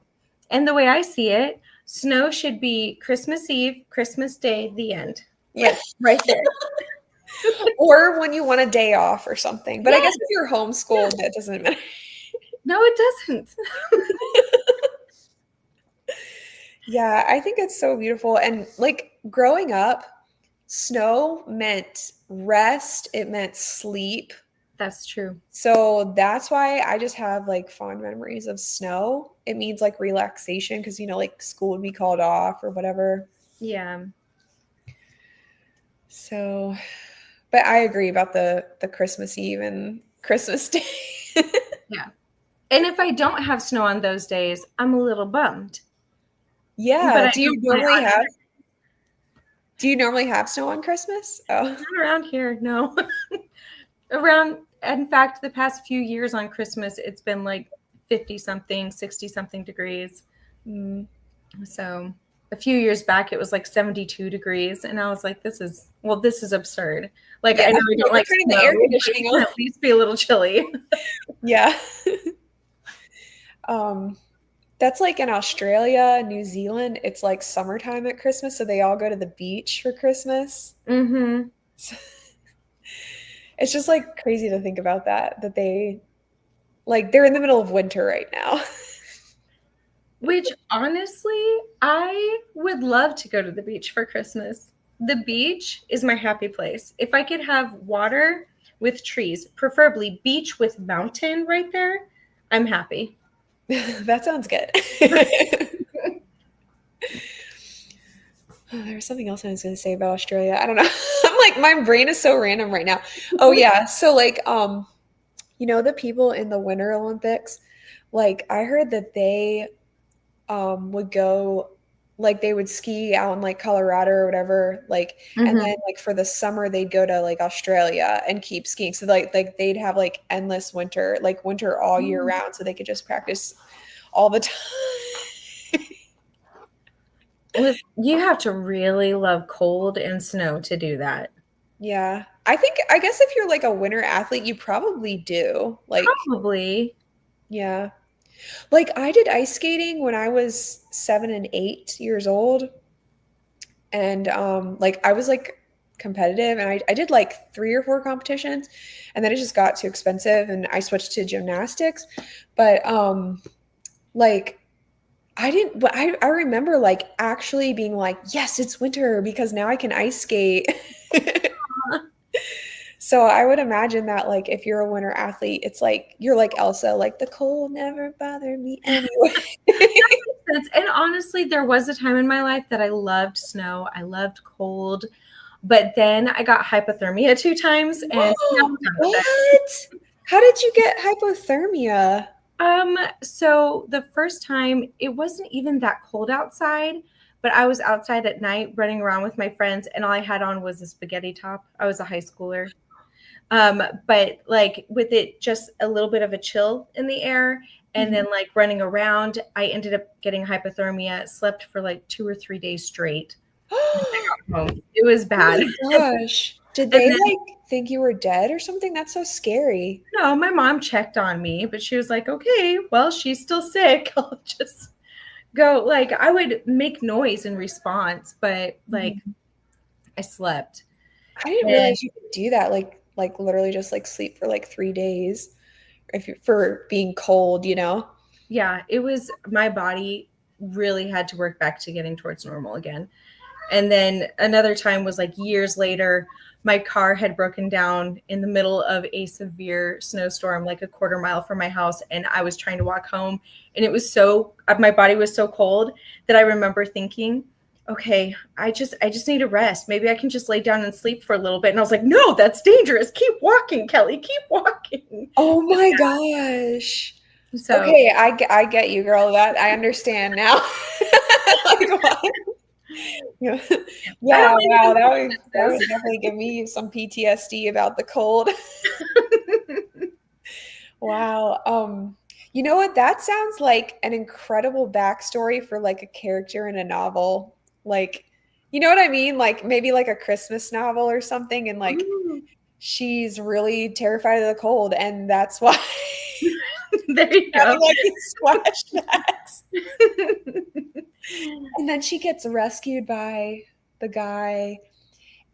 And the way I see it, snow should be Christmas Eve, Christmas Day, the end. Yes. Right there. Or when you want a day off or something. But I guess if you're homeschooled, that doesn't matter. No, it doesn't. Yeah, I think it's so beautiful. And like growing up, snow meant rest, it meant sleep. That's true. So that's why I just have like fond memories of snow. It means like relaxation because, like school would be called off or whatever. Yeah. So, but I agree about the Christmas Eve and Christmas Day. Yeah. And if I don't have snow on those days, I'm a little bummed. Yeah. But do you normally have snow on Christmas? Oh. Not around here, no. In fact, the past few years on Christmas, it's been like 50-something, 60-something degrees. So a few years back, it was like 72 degrees. And I was like, this is absurd. Like, yeah, I know we don't like turning the air conditioning on. At least be a little chilly. Yeah. That's like in Australia, New Zealand, it's like summertime at Christmas. So they all go to the beach for Christmas. It's just like crazy to think about that they Like they're in the middle of winter right now. Which honestly, I would love to go to the beach for Christmas. The beach is my happy place. If I could have water with trees, preferably beach with mountain right there, I'm happy. That sounds good. Oh, there was something else I was going to say about Australia. I don't know. I'm like, my brain is so random right now. Oh yeah. So like, the people in the Winter Olympics, like I heard that they would go, like they would ski out in like Colorado or whatever, like, and then like for the summer they'd go to like Australia and keep skiing. So like they'd have like endless winter, like winter all year round, so they could just practice all the time. You have to really love cold and snow to do that. Yeah. I guess if you're like a winter athlete, you probably do. Like, Probably. yeah. Like I did ice skating when I was 7 and 8 years old. And like I was like competitive and I did like 3 or 4 competitions and then it just got too expensive and I switched to gymnastics. But like but I remember like actually being like, yes, it's winter because now I can ice skate. So I would imagine that like if you're a winter athlete, it's like you're like Elsa, like the cold never bothered me anyway. And honestly, there was a time in my life that I loved snow. I loved cold, but then I got hypothermia 2 times, and what? How did you get hypothermia? So the first time it wasn't even that cold outside, but I was outside at night running around with my friends, and all I had on was a spaghetti top. I was a high schooler. But like with it just a little bit of a chill in the air and then like running around, I ended up getting hypothermia, slept for like 2 or 3 days straight. It was bad. Oh my gosh. Did they like think you were dead or something? That's so scary. No, my mom checked on me, but she was like, okay, well, she's still sick. I'll just go. Like I would make noise in response, but like I slept. I didn't realize you could do that. Like literally just like sleep for like 3 days for being cold, Yeah, it was my body really had to work back to getting towards normal again. And then another time was like years later, my car had broken down in the middle of a severe snowstorm, like a quarter mile from my house. And I was trying to walk home and it was my body was so cold that I remember thinking, okay, I just need a rest. Maybe I can just lay down and sleep for a little bit. And I was like, no, that's dangerous. Keep walking, Kelley, keep walking. Oh my gosh. So, okay, I get you, girl. That I understand now. Like, what? Yeah, wow, that would definitely give me some PTSD about the cold. Wow. You know what? That sounds like an incredible backstory for like a character in a novel. Like, you know what I mean? Like maybe like a Christmas novel or something, and like she's really terrified of the cold, and that's why there you go. like these flashbacks. And then she gets rescued by the guy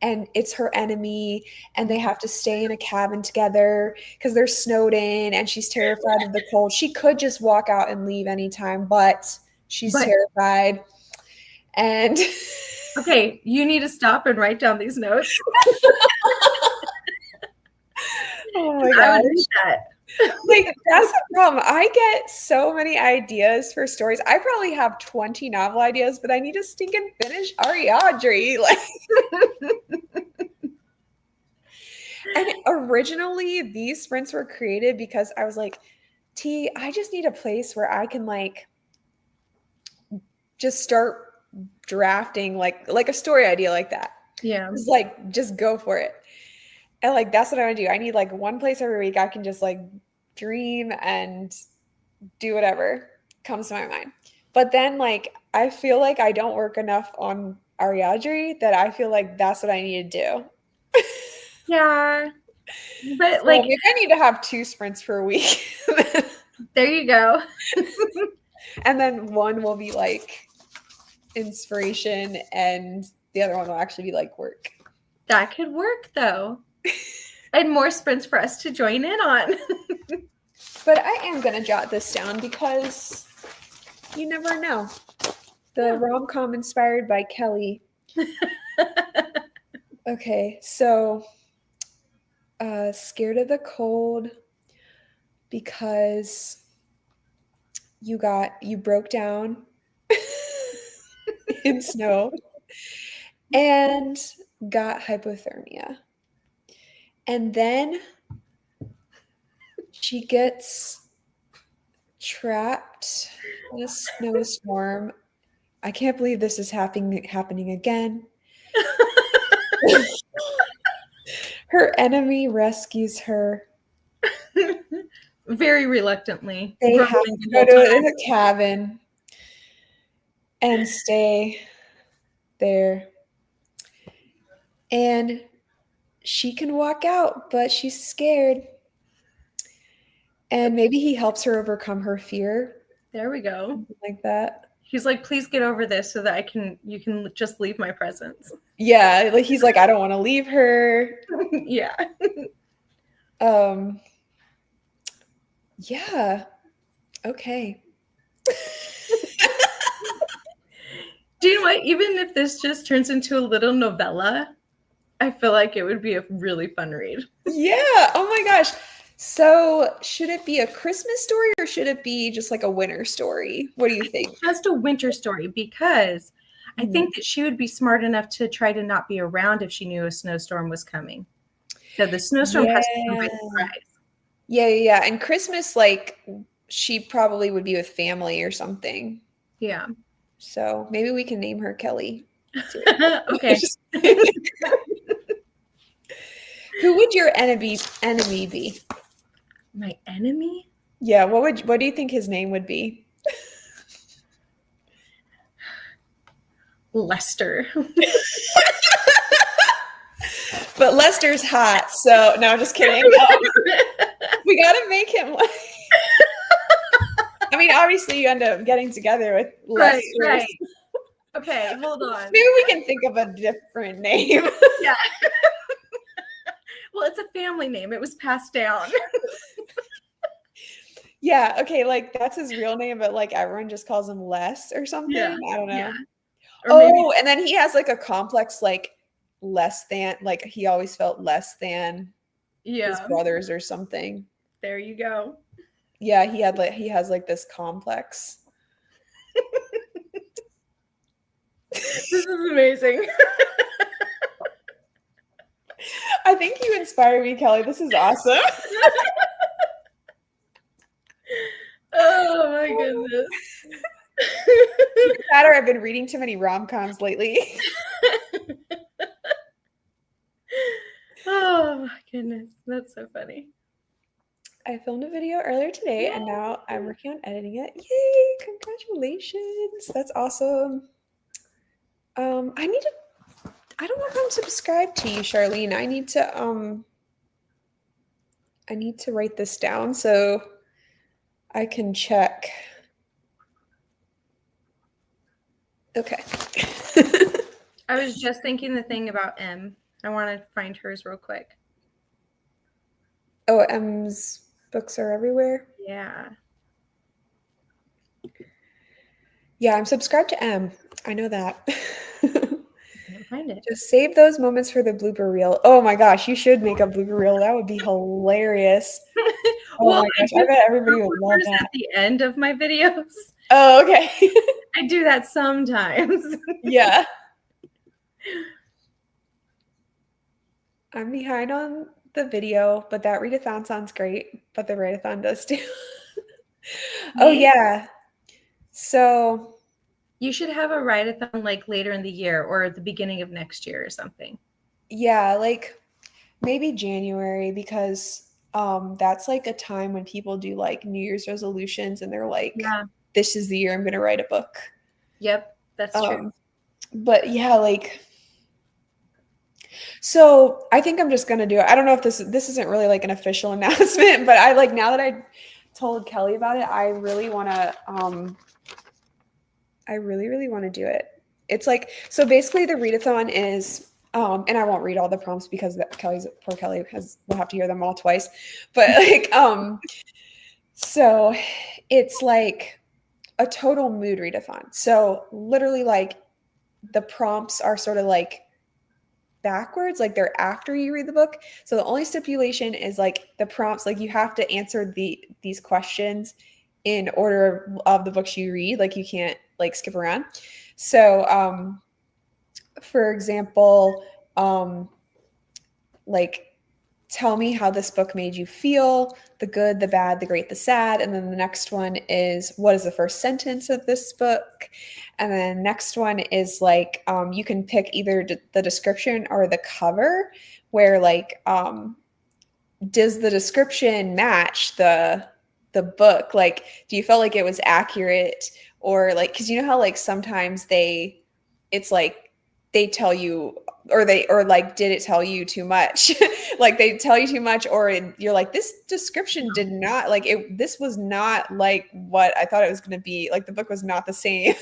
and it's her enemy and they have to stay in a cabin together because they're snowed in and she's terrified of the cold. She could just walk out and leave anytime, but she's terrified. And okay, you need to stop and write down these notes. Oh my gosh. Like that's the problem. I get so many ideas for stories. I probably have 20 novel ideas, but I need to stinking finish Ariadne. Like and originally these sprints were created because I was like, I just need a place where I can like just start drafting like a story idea like that. Yeah. Just like just go for it. And like that's what I want to do. I need like one place every week I can just like dream and do whatever comes to my mind. But then like I feel like I don't work enough on Ariadne that I feel like that's what I need to do. Yeah. But so like maybe I need to have 2 sprints per week. There you go. And then one will be like inspiration and the other one will actually be like work. That could work though. And more sprints for us to join in on. But I am going to jot this down because you never know. The rom-com inspired by Kelley. Okay, so scared of the cold because you broke down in snow and got hypothermia. And then she gets trapped in a snowstorm. I can't believe this is happening again. Her enemy rescues her. Very reluctantly. They have to go to a cabin and stay there. And she can walk out, but she's scared. And maybe he helps her overcome her fear. There we go. Something like that. He's like, please get over this so that you can just leave my presence. Yeah, like he's like, I don't want to leave her. Yeah. Yeah. Okay. Do you know what? Even if this just turns into a little novella, I feel like it would be a really fun read. Yeah. Oh my gosh. So should it be a Christmas story or should it be just like a winter story? What do you think? Just a winter story, because I think that she would be smart enough to try to not be around if she knew a snowstorm was coming. So the snowstorm has to come by surprise. Yeah. And Christmas, like, she probably would be with family or something. Yeah. So maybe we can name her Kelley. Okay. Who would your enemy be? My enemy? Yeah, what do you think his name would be? Lester. But Lester's hot, so no, I'm just kidding. We gotta make him like I mean, obviously you end up getting together with Lester. Right. Okay, hold on. Maybe we can think of a different name. Yeah. Well, it's a family name. It was passed down. Yeah, okay, like that's his real name, but like everyone just calls him Les or something. Yeah. I don't know. Yeah. And then he has like a complex, like less than, like he always felt less than his brothers or something. There you go. Yeah, he has like this complex. This is amazing. I think you inspire me, Kelley. This is awesome. Oh my goodness. Matter, I've been reading too many rom-coms lately. Oh my goodness. That's so funny. I filmed a video earlier today and now I'm working on editing it. Yay! Congratulations. That's awesome. I don't know if I'm subscribed to you, Charlene. I need to write this down so I can check. Okay. I was just thinking the thing about M. I want to find hers real quick. Oh, M's books are everywhere? Yeah. Yeah, I'm subscribed to M. I know that. Find it. Just save those moments for the blooper reel. Oh my gosh, you should make a blooper reel. That would be hilarious. Oh my gosh, I bet everybody would love that. At the end of my videos. Oh, okay. I do that sometimes. Yeah. I'm behind on the video, but that readathon sounds great. But the write-a-thon does too. Oh yeah. So you should have a write-a-thon like later in the year or at the beginning of next year or something. Yeah, like maybe January, because that's like a time when people do like New Year's resolutions and they're like, this is the year I'm going to write a book. Yep, that's true. But yeah, like, so I think I'm just going to do it. I don't know if this isn't really like an official announcement, but I like, now that I told Kelley about it, I really want to, I really want to do it. It's like, so basically the readathon is, and I won't read all the prompts because poor Kelley will have to hear them all twice. But like, So it's like a total mood readathon. So literally like the prompts are sort of like backwards, like they're after you read the book. So the only stipulation is like the prompts, like you have to answer these questions in order of the books you read. Like you can't like skip around. So for example, like tell me how this book made you feel, the good, the bad, the great, the sad. And then the next one is what is the first sentence of this book? And then next one is like you can pick either the description or the cover, where like does the description match the book? Like do you feel like it was accurate, or like because you know how like sometimes it's like they tell you, or like did it tell you too much? Like they tell you too much, or you're like this description did not like it, this was not like what I thought it was going to be, like the book was not the same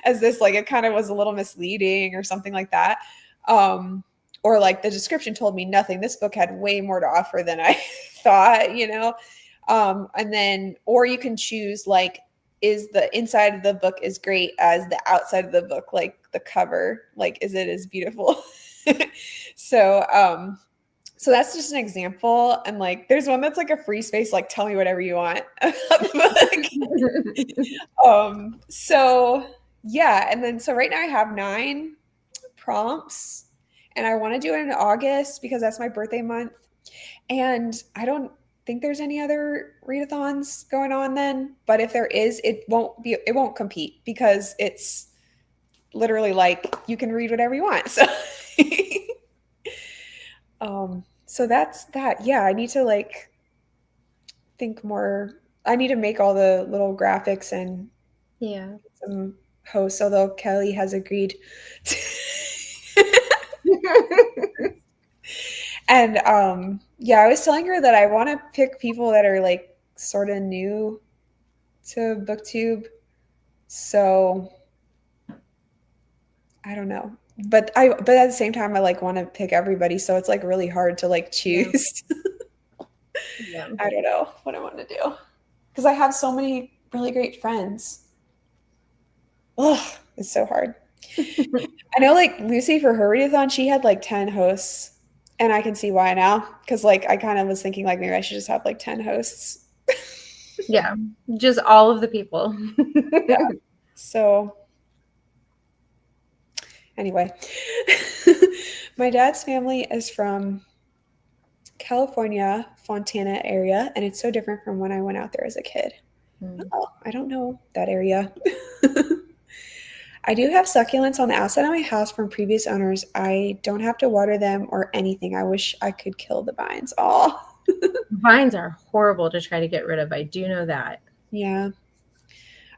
as this, like it kind of was a little misleading or something like that. Or like the description told me nothing, this book had way more to offer than I thought, you know. And then or you can choose like is the inside of the book as great as the outside of the book, like the cover, like is it as beautiful? So so that's just an example. And like there's one that's like a free space, like tell me whatever you want about the book. So yeah, and then so right now I have 9 prompts, and I want to do it in August because that's my birthday month. And I don't think there's any other readathons going on then, but if there is, it won't compete because it's literally like you can read whatever you want. So so that's that. Yeah, I need to like think more. I need to make all the little graphics and Yeah. some hosts, although Kelley has agreed to and yeah, I was telling her that I want to pick people that are like sort of new to booktube. So I don't know. But at the same time I like want to pick everybody, so it's like really hard to like choose. Yeah. I don't know what I want to do. Because I have so many really great friends. Ugh, it's so hard. I know like Lucy for her readathon, she had like 10 hosts. And I can see why now. Because like I kind of was thinking like maybe I should just have like 10 hosts. Yeah. Just all of the people. Yeah. So anyway, my dad's family is from California, Fontana area, and it's so different from when I went out there as a kid. Oh, I don't know that area. I do have succulents on the outside of my house from previous owners. I don't have to water them or anything. I wish I could kill the vines. Oh, Vines are horrible to try to get rid of. I do know that. yeah.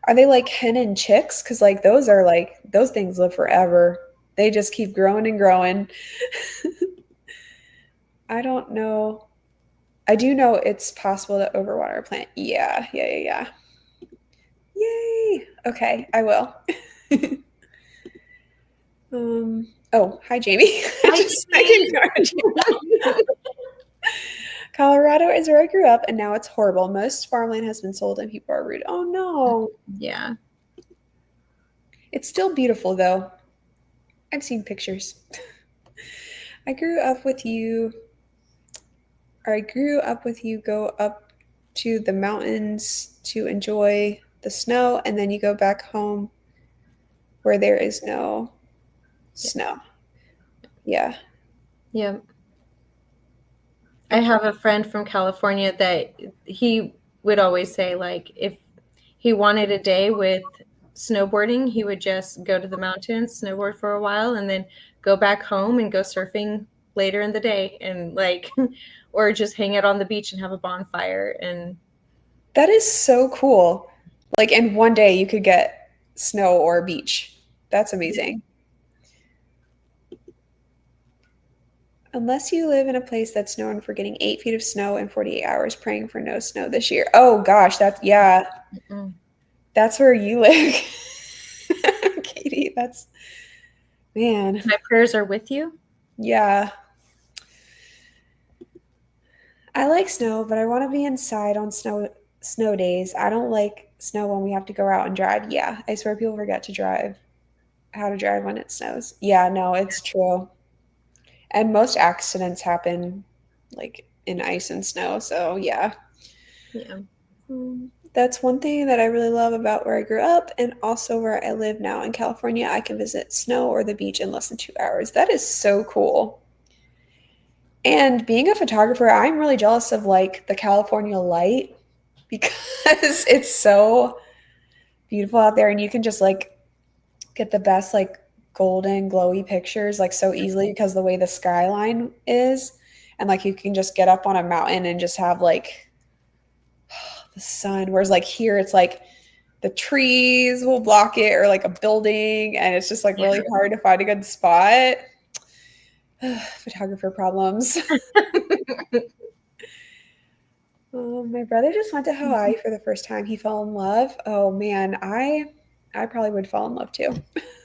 Are they like hen and chicks? Because like those things live forever. They just keep growing and growing. I don't know. I do know it's possible to overwater a plant. Yeah. Yay. Okay, I will. Oh, hi Jamie. Colorado is where I grew up, and now it's horrible. Most farmland has been sold and people are rude. Oh no. Yeah. It's still beautiful though. I've seen pictures. I grew up with you go up to the mountains to enjoy the snow, and then you go back home where there is no snow. Yeah. Yeah. I have a friend from California that he would always say, like, if he wanted a day with snowboarding, he would just go to the mountains, snowboard for a while, and then go back home and go surfing later in the day, and like, or just hang out on the beach and have a bonfire. And that is so cool. Like in one day you could get snow or beach. That's amazing. Unless you live in a place that's known for getting 8 feet of snow in 48 hours, praying for no snow this year. Oh gosh, that's where you live. Katie, that's, man. My prayers are with you. Yeah. I like snow, but I want to be inside on Snow days. I don't like snow when we have to go out and drive. Yeah, I swear people forget to drive, how to drive when it snows. Yeah, no, it's true. And most accidents happen like in ice and snow. So, yeah. Yeah. That's one thing that I really love about where I grew up and also where I live now in California. I can visit snow or the beach in less than 2 hours. That is so cool. And being a photographer, I'm really jealous of like the California light because it's so beautiful out there and you can just like get the best like golden glowy pictures like so easily because the way the skyline is and like you can just get up on a mountain and just have like the sun, whereas like here it's like the trees will block it or like a building and it's just like really hard to find a good spot. Photographer problems. My brother just went to Hawaii for the first time. He fell in love. Oh man, I probably would fall in love too.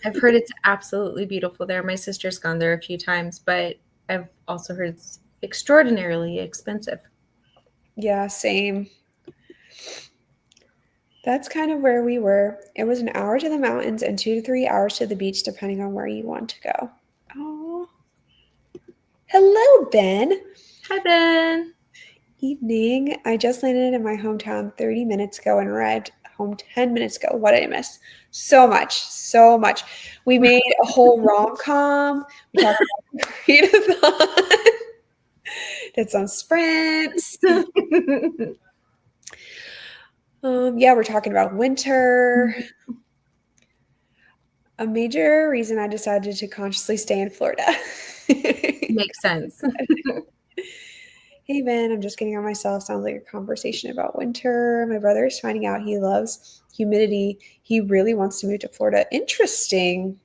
I've heard it's absolutely beautiful there. My sister's gone there a few times, but I've also heard it's extraordinarily expensive. Yeah, same. That's kind of where we were. It was an hour to the mountains and 2 to 3 hours to the beach, depending on where you want to go. Oh, hello, Ben. Hi, Ben. Evening. I just landed in my hometown 30 minutes ago and arrived home 10 minutes ago. What did I miss? So much, so much. We made a whole rom-com. We talked about readathon. Did some sprints. Yeah, we're talking about winter. A major reason I decided to consciously stay in Florida. Makes sense. Hey, Ben, I'm just getting on myself. Sounds like a conversation about winter. My brother is finding out he loves humidity. He really wants to move to Florida. Interesting.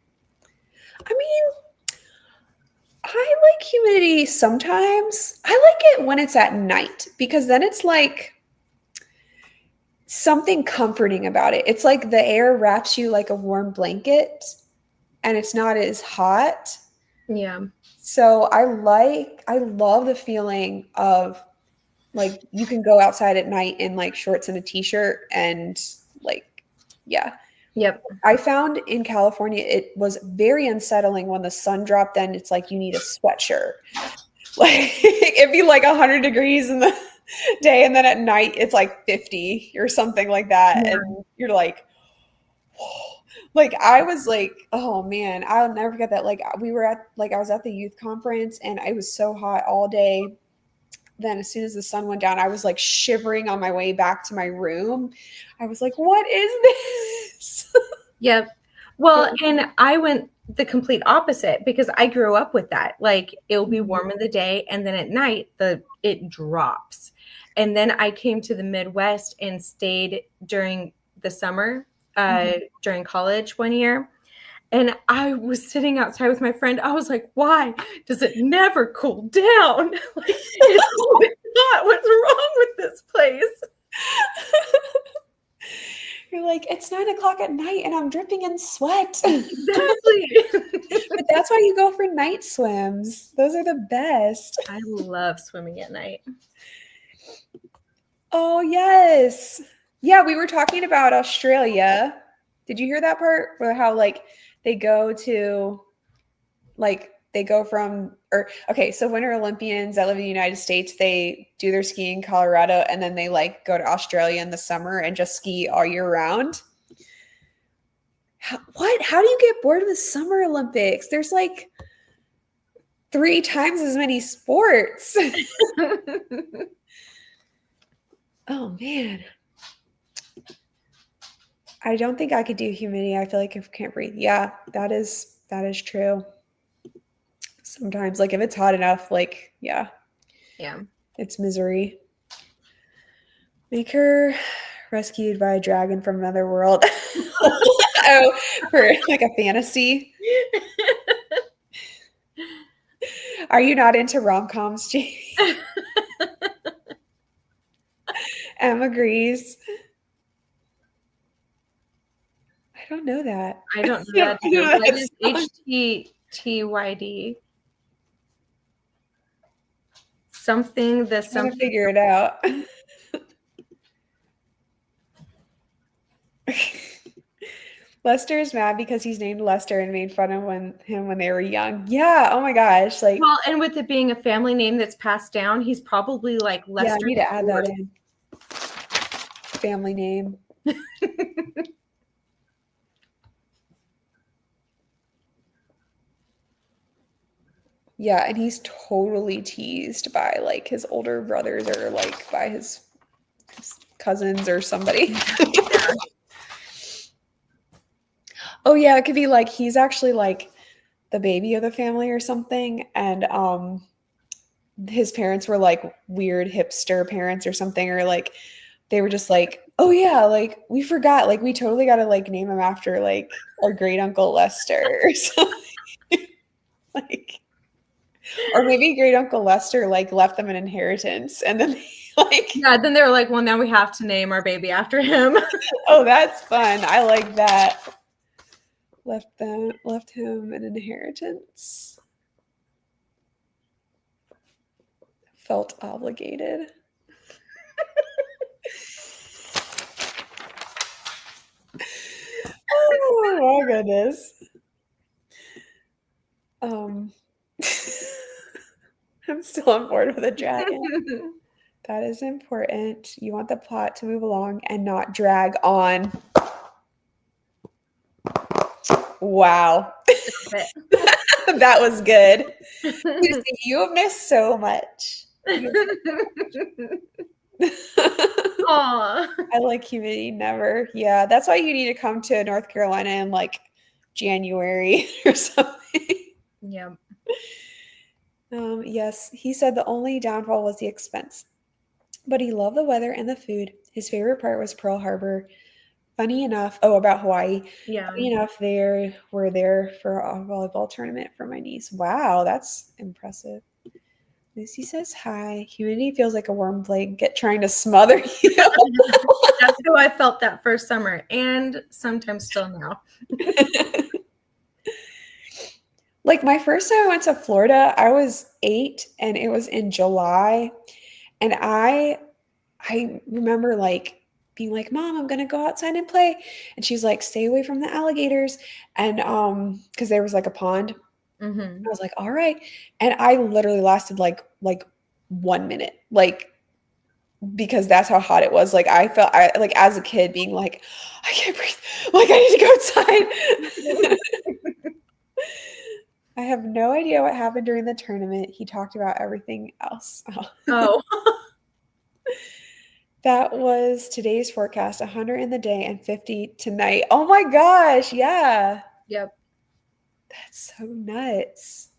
I mean, I like humidity sometimes. I like it when it's at night because then it's like something comforting about it. It's like the air wraps you like a warm blanket and it's not as hot. Yeah. So I love the feeling of like you can go outside at night in like shorts and a t-shirt and like, yeah. Yep. I found in California, it was very unsettling when the sun dropped. Then it's like you need a sweatshirt. Like it'd be like 100 degrees in the day. And then at night it's like 50 or something like that. Yeah. And you're like, whoa. Like I was like, oh man, I'll never forget that. Like we were at like I was at the youth conference and it was so hot all day. Then as soon as the sun went down, I was like shivering on my way back to my room. I was like, what is this? Yep. Well, and I went the complete opposite because I grew up with that. Like it'll be warm in the day and then at night it drops. And then I came to the Midwest and stayed during the summer during college one year. And I was sitting outside with my friend. I was like, why does it never cool down? Like, it's always hot. What's wrong with this place? You're like, it's 9 o'clock at night and I'm dripping in sweat. Exactly. But that's why you go for night swims. Those are the best. I love swimming at night. Oh, yes. Yeah, we were talking about Australia. Did you hear that part? Where how like they go to like they go from or okay, so Winter Olympians that live in the United States, they do their skiing in Colorado and then they like go to Australia in the summer and just ski all year round. What? How do you get bored with Summer Olympics? There's like 3 times as many sports. Oh man. I don't think I could do humidity. I feel like I can't breathe. Yeah, that is true. Sometimes, like if it's hot enough, like yeah, it's misery. Make her rescued by a dragon from another world. Oh, for like a fantasy. Are you not into rom-coms, Jamie? Em agrees. I don't know that. I don't know that either. What is HTTYD? Something I'm gonna figure it out. Lester is mad because he's named Lester and made fun of him when they were young. Yeah. Oh my gosh. Like, Well, and with it being a family name that's passed down, he's probably like yeah, I Lester. need to add that in. Family name. Yeah, and he's totally teased by like his older brothers or like by his cousins or somebody. Oh yeah, it could be like he's actually like the baby of the family or something, and his parents were like weird hipster parents or something, or like they were just like, oh yeah, like we forgot, like we totally got to like name him after like our great uncle Lester or something. Like, or maybe great uncle Lester like left them an inheritance and then like, yeah, then they were like, well, now we have to name our baby after him. oh, that's fun. I like that. Left him an inheritance. Felt obligated. Oh my goodness. I'm still on board with a dragon. That is important. You want the plot to move along and not drag on. Wow. That was good. Lucy, you have missed so much. Aw. I like humidity, never. Yeah, that's why you need to come to North Carolina in like January or something. Yeah. Yes, he said the only downfall was the expense, but he loved the weather and the food. His favorite part was Pearl Harbor. Funny enough, oh, about Hawaii. Yeah. Funny enough, we're there for a volleyball tournament for my niece. Wow, that's impressive. Lucy says hi. Humidity feels like a warm blanket trying to smother you. That's how I felt that first summer, and sometimes still now. Like my first time I went to Florida, I was 8 and it was in July. And I remember like being like, Mom, I'm gonna go outside and play. And she's like, stay away from the alligators. And because there was like a pond. Mm-hmm. I was like, all right. And I literally lasted like 1 minute. Like because that's how hot it was. Like I felt like as a kid being like, I can't breathe. Like I need to go outside. I have no idea what happened during the tournament. He talked about everything else. Oh. That was today's forecast, 100 in the day and 50 tonight. Oh my gosh, yeah. Yep. That's so nuts.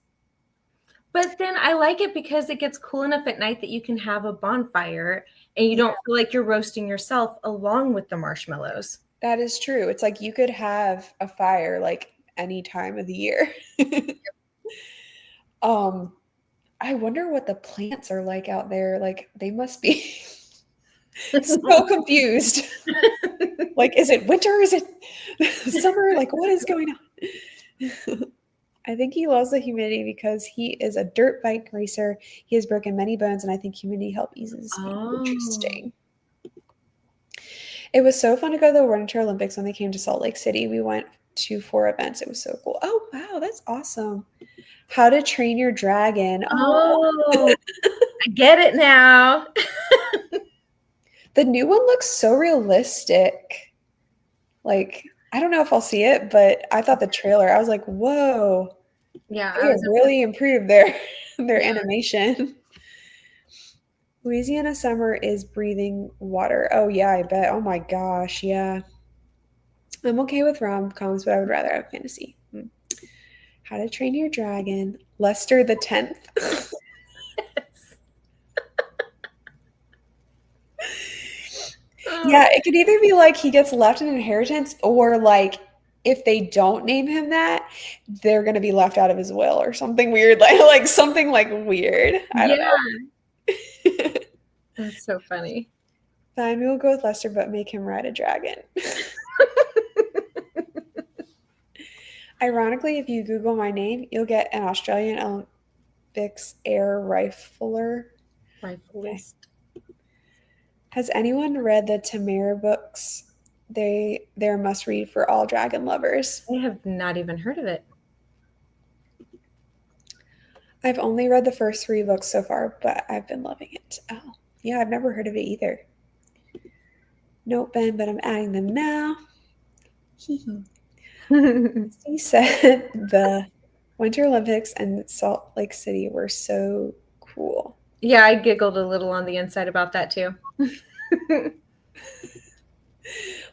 But then I like it because it gets cool enough at night that you can have a bonfire and you don't feel like you're roasting yourself along with the marshmallows. That is true. It's like you could have a fire like any time of the year. I wonder what the plants are like out there. Like they must be so confused. Like, is it winter? Is it summer? Like, what is going on? I think he loves the humidity because he is a dirt bike racer. He has broken many bones, and I think humidity helps ease his pain. Interesting. It was so fun to go to the Winter Olympics when they came to Salt Lake City. We went to 4 events. It was so cool. Oh, wow, that's awesome. How to Train Your Dragon. Oh, I get it now. The new one looks so realistic. Like, I don't know if I'll see it, but I thought the trailer, I was like, whoa. Yeah. They have really improved their animation. Louisiana summer is breathing water. Oh, yeah, I bet. Oh, my gosh. Yeah. I'm okay with rom-coms, but I would rather have fantasy. How to Train Your Dragon. Lester the 10th. Yeah, it could either be like he gets left an inheritance or like if they don't name him that, they're going to be left out of his will or something weird. Like something like weird. I don't know. That's so funny. Fine, we will go with Lester, but make him ride a dragon. Ironically, if you Google my name, you'll get an Australian Olympics air rifler. Rifleist. Has anyone read the Tamara books? they're a must read for all dragon lovers. I have not even heard of it. I've only read the first 3 books so far, but I've been loving it. Oh, yeah, I've never heard of it either. Nope, Ben, but I'm adding them now. He said the Winter Olympics and Salt Lake City were so cool. Yeah, I giggled a little on the inside about that too.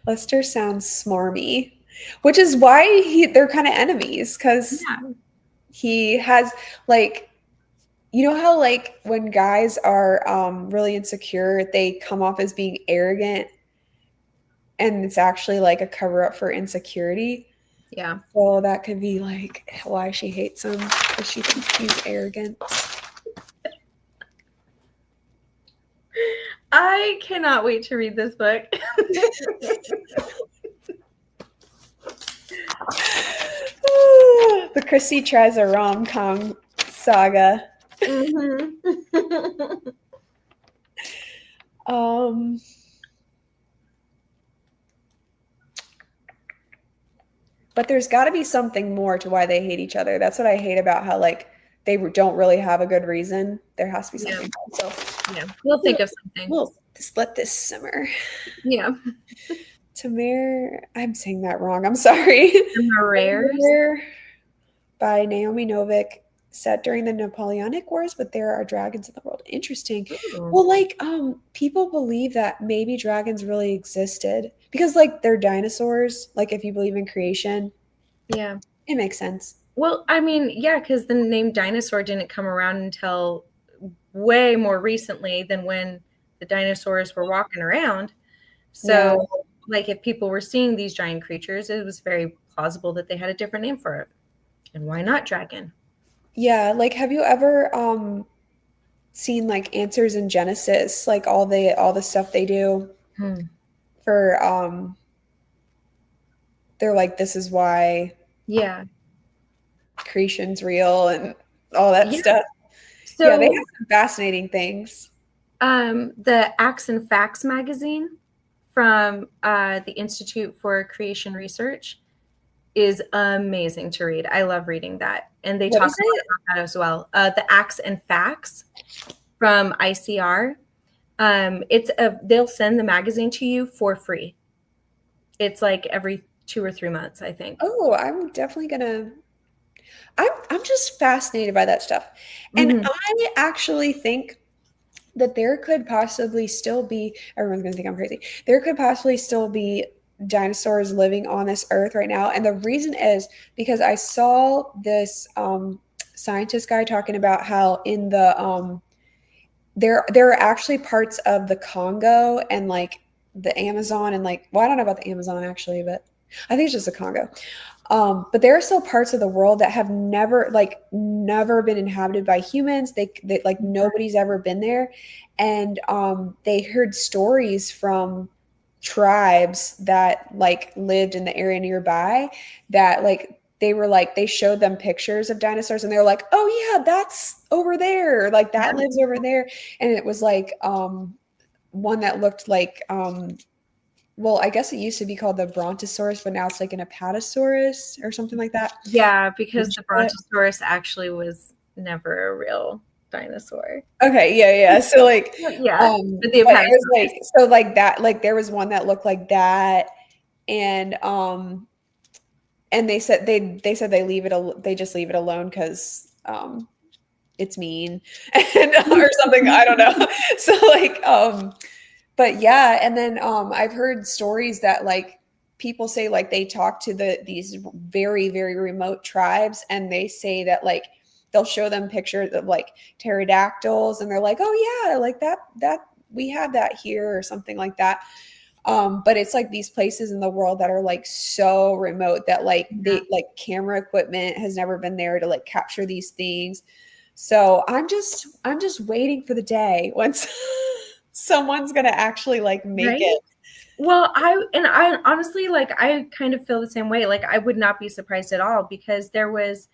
Lester sounds smarmy, which is why they're kind of enemies, because he has, like, you know how, like, when guys are really insecure, they come off as being arrogant, and it's actually like a cover up for insecurity. Yeah. So that could be like why she hates him, because she thinks he's arrogant. I cannot wait to read this book. The Chrissy tries a rom-com saga. But there's got to be something more to why they hate each other. That's what I hate about how, like, they don't really have a good reason. There has to be something. Yeah. So we'll think of something. We'll just let this simmer. Yeah. I'm saying that wrong. I'm sorry. Tamaraire by Naomi Novik, set during the Napoleonic Wars, but there are dragons in the world. Interesting. Ooh. Well, like, people believe that maybe dragons really existed because, like, they're dinosaurs. Like, if you believe in creation, yeah, it makes sense. Well, I mean, yeah, because the name dinosaur didn't come around until way more recently than when the dinosaurs were walking around. So, like, if people were seeing these giant creatures, it was very plausible that they had a different name for it. And why not dragon? Yeah, like, have you ever seen, like, Answers in Genesis, like all the stuff they do for they're like, this is why creation's real and all that stuff. So yeah, they have some fascinating things. The Acts and Facts magazine from the Institute for Creation Research is amazing to read. I love reading that. And they talk about that as well. The Acts and Facts from ICR. They'll send the magazine to you for free. It's like every 2 or 3 months, I think. Oh, I'm definitely gonna. I'm just fascinated by that stuff, and I actually think that there could possibly still be. Everyone's gonna think I'm crazy. There could possibly still be dinosaurs living on this earth right now, and the reason is because I saw this scientist guy talking about how in the there are actually parts of the Congo and, like, the Amazon and, like, well, I don't know about the Amazon actually, but I think it's just the Congo. But there are still parts of the world that have never been inhabited by humans. They like, nobody's ever been there, and they heard stories from tribes that, like, lived in the area nearby that, like, they showed them pictures of dinosaurs and they were like, oh yeah, that's over there, like, that lives over there. And it was like one that looked like well, I guess it used to be called the Brontosaurus, but now it's like an Apatosaurus or something like that. Yeah, because the Brontosaurus actually was never a real dinosaur. Okay, yeah. So, like, but it was like, so, like, that, like, there was one that looked like that, and they said they just leave it alone because it's mean and or something. I don't know. So, like, but yeah, and then I've heard stories that, like, people say, like, they talk to these very, very remote tribes, and they say that, like, they'll show them pictures of, like, pterodactyls, and they're like, oh yeah, like that we have that here or something like that. But it's like these places in the world that are, like, so remote that, like, they, like, camera equipment has never been there to, like, capture these things. So I'm just waiting for the day once someone's gonna actually, like, make it. Well, I honestly, like, I kind of feel the same way. Like, I would not be surprised at all, because there was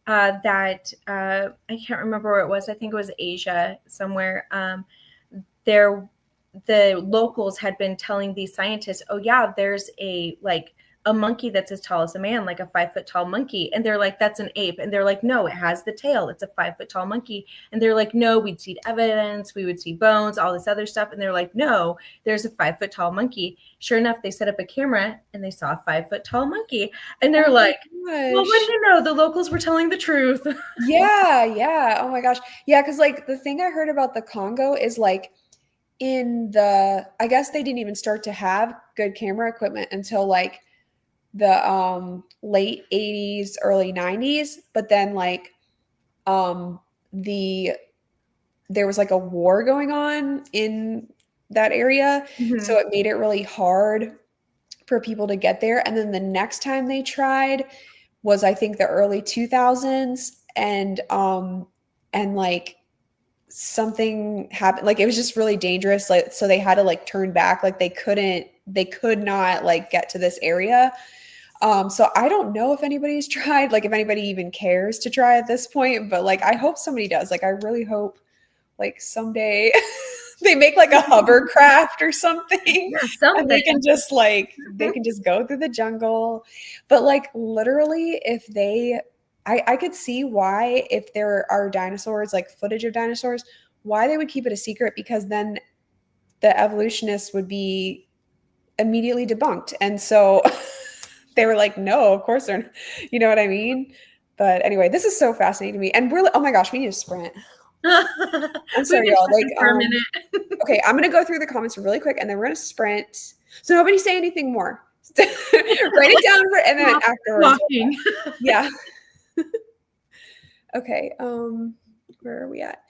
that I can't remember where it was. I think it was Asia somewhere. There the locals had been telling these scientists, oh yeah, there's a monkey that's as tall as a man, like a 5 foot tall monkey. And they're like, that's an ape. And they're like, no, it has the tail. It's a 5 foot tall monkey. And they're like, no, we'd see evidence. We would see bones, all this other stuff. And they're like, no, there's a 5 foot tall monkey. Sure enough, they set up a camera and they saw a 5 foot tall monkey. And they're like, well, what do you know? The locals were telling the truth. Yeah. Oh my gosh. Yeah. Cause like the thing I heard about the Congo is like I guess they didn't even start to have good camera equipment until like the late 80s, early 90s, but then like there was like a war going on in that area, so it made it really hard for people to get there. And then the next time they tried was I think the early 2000s, and like something happened, like it was just really dangerous, like so they had to like turn back, like they could not like get to this area. So I don't know if anybody's tried, like if anybody even cares to try at this point, but like I hope somebody does. Like I really hope like someday they make like a hovercraft or something. And they can just go through the jungle. But like literally if I could see why, if there are dinosaurs, like footage of dinosaurs, why they would keep it a secret, because then the evolutionists would be immediately debunked. And so they were like, no, of course they're, you know what I mean? But anyway, this is so fascinating to me. And we're, oh my gosh, we need to sprint. I'm sorry, y'all. Like, for a minute. Okay, I'm going to go through the comments really quick and then we're going to sprint. So nobody say anything more. Write it down and then afterwards. Yeah. Okay. Where are we at?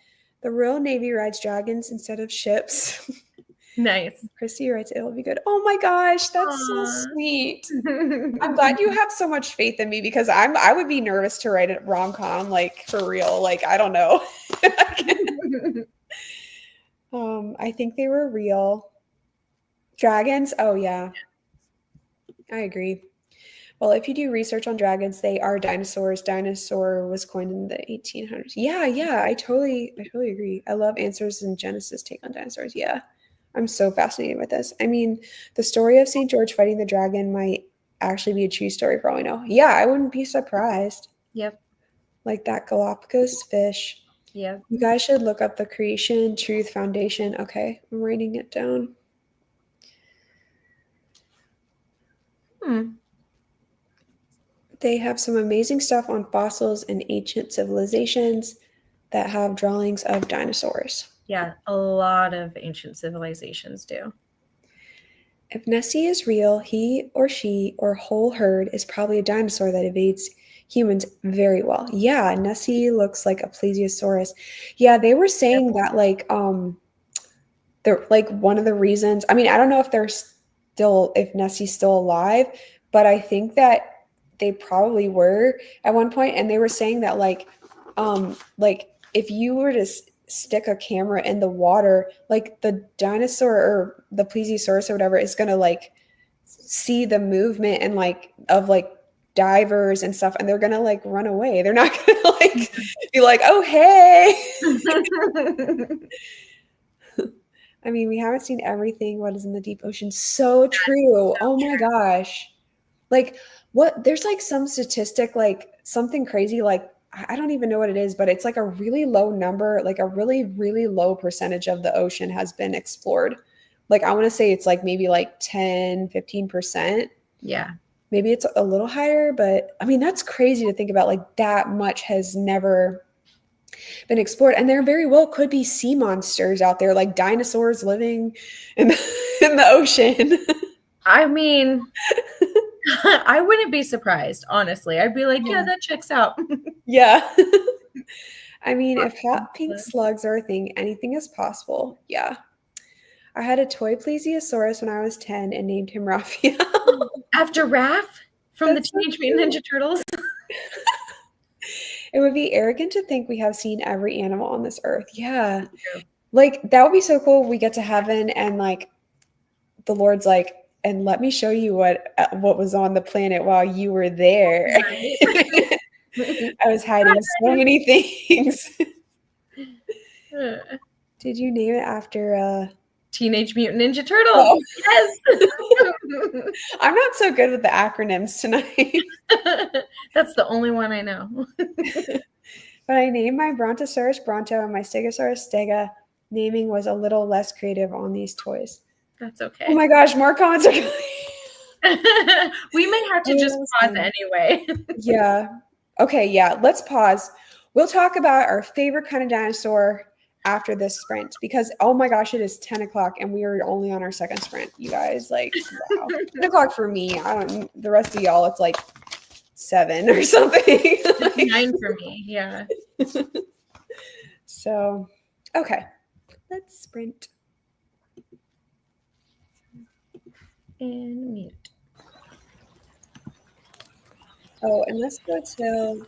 The Royal Navy rides dragons instead of ships. Nice. Christy writes, it'll be good. Oh my gosh, that's so sweet. I'm glad you have so much faith in me, because I would be nervous to write a rom-com, like for real. Like, I don't know. I think they were real. Dragons? Oh yeah. I agree. Well, if you do research on dragons, they are dinosaurs. Dinosaur was coined in the 1800s. Yeah, I totally agree. I love Answers in Genesis take on dinosaurs. Yeah. I'm so fascinated with this. I mean, the story of St. George fighting the dragon might actually be a true story for all we know. Yeah, I wouldn't be surprised. Yep. Like that Galapagos fish. Yeah. You guys should look up the Creation Truth Foundation. Okay, I'm writing it down. They have some amazing stuff on fossils and ancient civilizations that have drawings of dinosaurs. Yeah, a lot of ancient civilizations do. If Nessie is real, he or she or whole herd is probably a dinosaur that evades humans very well. Yeah, Nessie looks like a plesiosaurus. Yeah, they were saying that like they're like one of the reasons. I mean, I don't know if Nessie's still alive, but I think that they probably were at one point, and they were saying that like if you were to stick a camera in the water, like the dinosaur or the plesiosaurus or whatever is gonna like see the movement and like of like divers and stuff, and they're gonna like run away. They're not gonna like be like, oh hey. I mean, we haven't seen everything. What is in the deep ocean? So true. Oh my gosh. Like what? There's like some statistic, like something crazy, like I don't even know what it is, but it's like a really low number, like a really, really low percentage of the ocean has been explored. Like I want to say it's like maybe like 10, 15%. Yeah. Maybe it's a little higher, but I mean, that's crazy to think about. Like that much has never been explored. And there very well could be sea monsters out there, like dinosaurs living in the ocean. I mean, I wouldn't be surprised, honestly. I'd be like, yeah, that checks out. Yeah. I mean, if hot pink slugs are a thing, anything is possible. Yeah. I had a toy plesiosaurus when I was 10 and named him Raphael. After Raph from the Teenage Mutant Ninja Turtles? It would be arrogant to think we have seen every animal on this earth. Yeah. Like, that would be so cool if we get to heaven and, like, the Lord's like, and let me show you what was on the planet while you were there. I was hiding so many things. Did you name it after Teenage Mutant Ninja Turtles. Oh. Yes. I'm not so good with the acronyms tonight. That's the only one I know. But I named my Brontosaurus Bronto and my Stegosaurus Stega. Naming was a little less creative on these toys. That's okay. Oh my gosh, more comments are coming. We may have to just pause anyway. Yeah. Okay, yeah, let's pause. We'll talk about our favorite kind of dinosaur after this sprint because, oh my gosh, it is 10 o'clock and we are only on our second sprint, you guys. Like, wow. 10 o'clock for me. The rest of y'all, it's like 7 or something. It's 9 for me, yeah. So, okay, let's sprint. And mute. Oh, and let's go to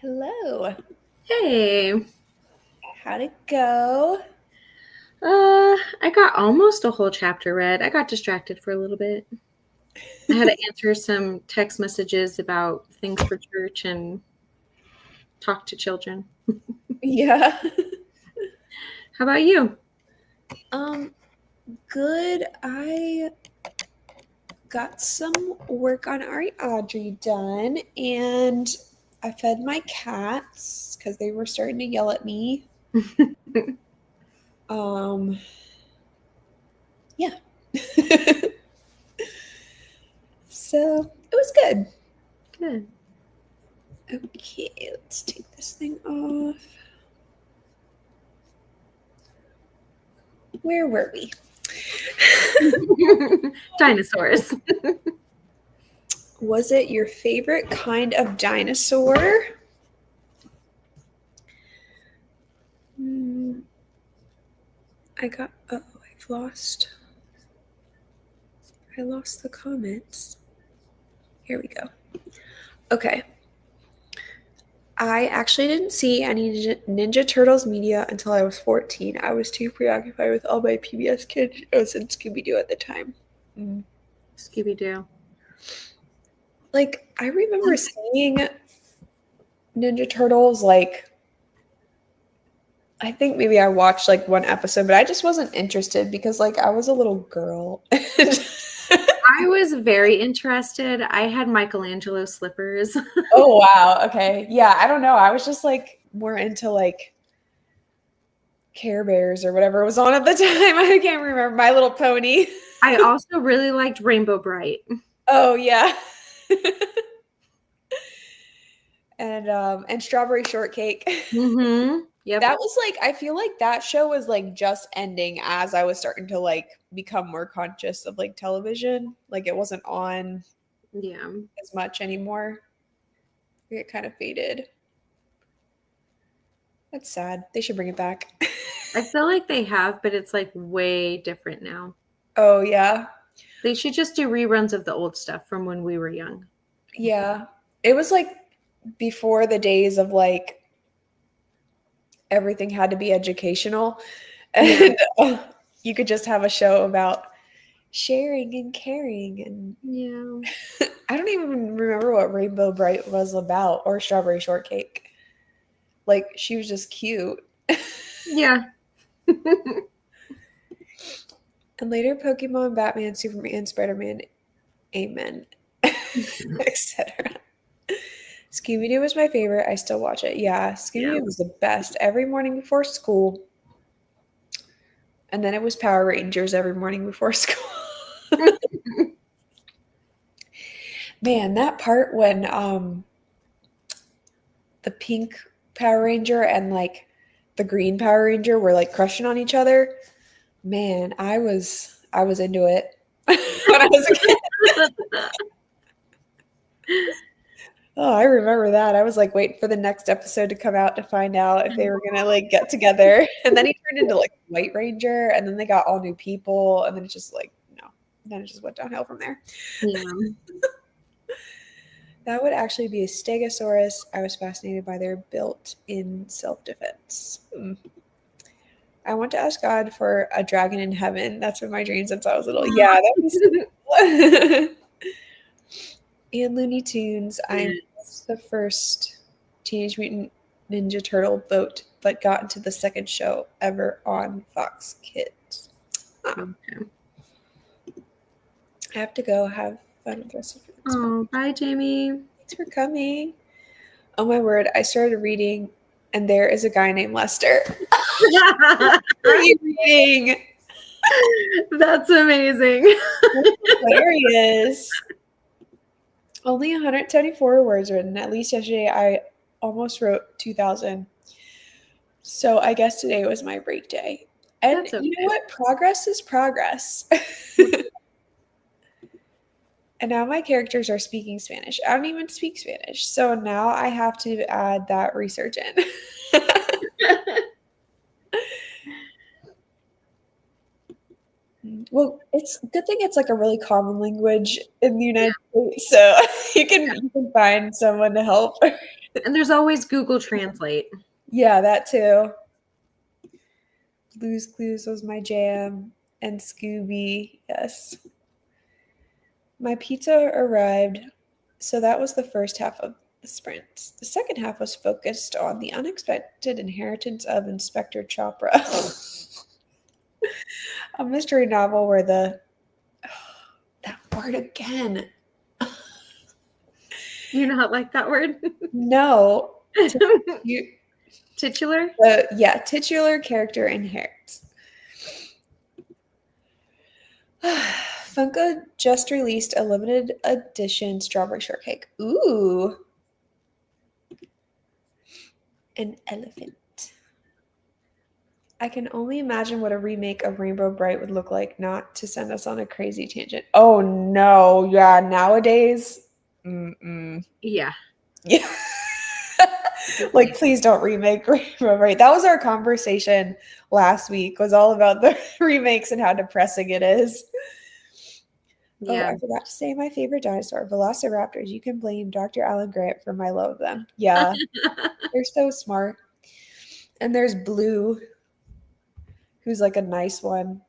Hello. Hey. How'd it go? I got almost a whole chapter read. I got distracted for a little bit. I had to answer some text messages about things for church and talk to children. Yeah. How about you? Good. I got some work on Ari Audrey done, and I fed my cats because they were starting to yell at me. Yeah. So it was good. Good. Okay, let's take this thing off. Where were we? Dinosaurs. Was it your favorite kind of dinosaur? I lost the comments. Here we go. Okay. I actually didn't see any Ninja Turtles media until I was 14. I was too preoccupied with all my PBS Kids shows and Scooby-Doo at the time. Scooby-Doo. Like, I remember seeing Ninja Turtles, like, I think maybe I watched, like, one episode, but I just wasn't interested because, like, I was a little girl. I was very interested. I had Michelangelo slippers. Oh, wow. Okay. Yeah, I don't know. I was just, like, more into, like, Care Bears or whatever was on at the time. I can't remember. My Little Pony. I also really liked Rainbow Bright. Oh, yeah. And Strawberry Shortcake. Mm-hmm. Yep. That was like, I feel like that show was like just ending as I was starting to like become more conscious of like television. Like it wasn't on as much anymore. It kind of faded. That's sad. They should bring it back. I feel like they have, but it's like way different now. Oh, yeah. They should just do reruns of the old stuff from when we were young. Yeah. It was like before the days of like everything had to be educational. And you could just have a show about sharing and caring. And I don't even remember what Rainbow Bright was about or Strawberry Shortcake. Like, she was just cute. Yeah. And later, Pokemon, Batman, Superman, Spider-Man, Amen, etc. Scooby-Doo was my favorite. I still watch it. Yeah, Scooby-Doo was the best. Every morning before school. And then it was Power Rangers every morning before school. Man, that part when the pink Power Ranger and like the green Power Ranger were like crushing on each other. Man, I was into it when I was a kid. Oh, I remember that. I was like waiting for the next episode to come out to find out if they were gonna like get together. And then he turned into like White Ranger, and then they got all new people, and then it's just like no. Then it just went downhill from there. Yeah. That would actually be a Stegosaurus. I was fascinated by their built-in self-defense. I want to ask God for a dragon in heaven. That's been my dream since I was little. Yeah, that would be so cool. And Looney Tunes. I missed the first Teenage Mutant Ninja Turtle boat, but got into the second show ever on Fox Kids. Okay. I have to go. Have fun with the rest of it. Oh, bye, Jamie. Thanks for coming. Oh my word, I started reading, and there is a guy named Lester. What are you reading? That's amazing. That's hilarious. Only 174 words written. At least yesterday I almost wrote 2,000. So I guess today was my break day. And okay. You know what? Progress is progress. And now my characters are speaking Spanish. I don't even speak Spanish. So now I have to add that research in. Well, it's a good thing it's like a really common language in the United States. So you can find someone to help. And there's always Google Translate. Yeah, that too. Blue's Clues was my jam. And Scooby, yes. My pizza arrived. So that was the first half of the sprint. The second half was focused on the unexpected inheritance of Inspector Chopra. A mystery novel where that word again. You not like that word? No. Titular? Titular character inherits. Funko just released a limited edition strawberry shortcake. Ooh. An elephant. I can only imagine what a remake of Rainbow Bright would look like, not to send us on a crazy tangent. Oh no, yeah, nowadays. Yeah. Yeah. Like, please don't remake Rainbow Bright. That was our conversation last week, was all about the remakes and how depressing it is. Yeah. Oh, I forgot to say my favorite dinosaur, Velociraptors. You can blame Dr. Alan Grant for my love of them. Yeah, they're so smart. And there's Blue, who's like a nice one.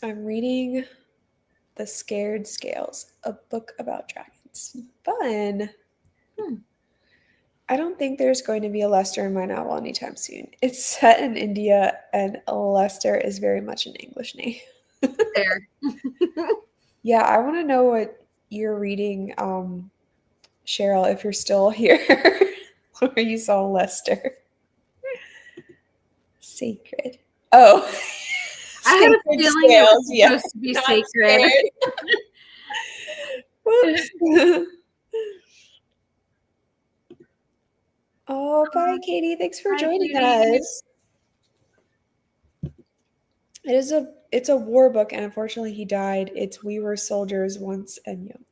I'm reading The Scared Scales, a book about dragons. Fun. I don't think there's going to be a Lester in my novel anytime soon. It's set in India, and Lester is very much an English name. There. Yeah, I want to know what you're reading, Cheryl, if you're still here, where you saw Lester. Sacred. Oh. I had a feeling Scales, it was supposed to be sacred. Whoops. Oh, bye, Katie. Thanks for joining Katie. us. It's a war book, and unfortunately he died. It's We Were Soldiers Once and Young.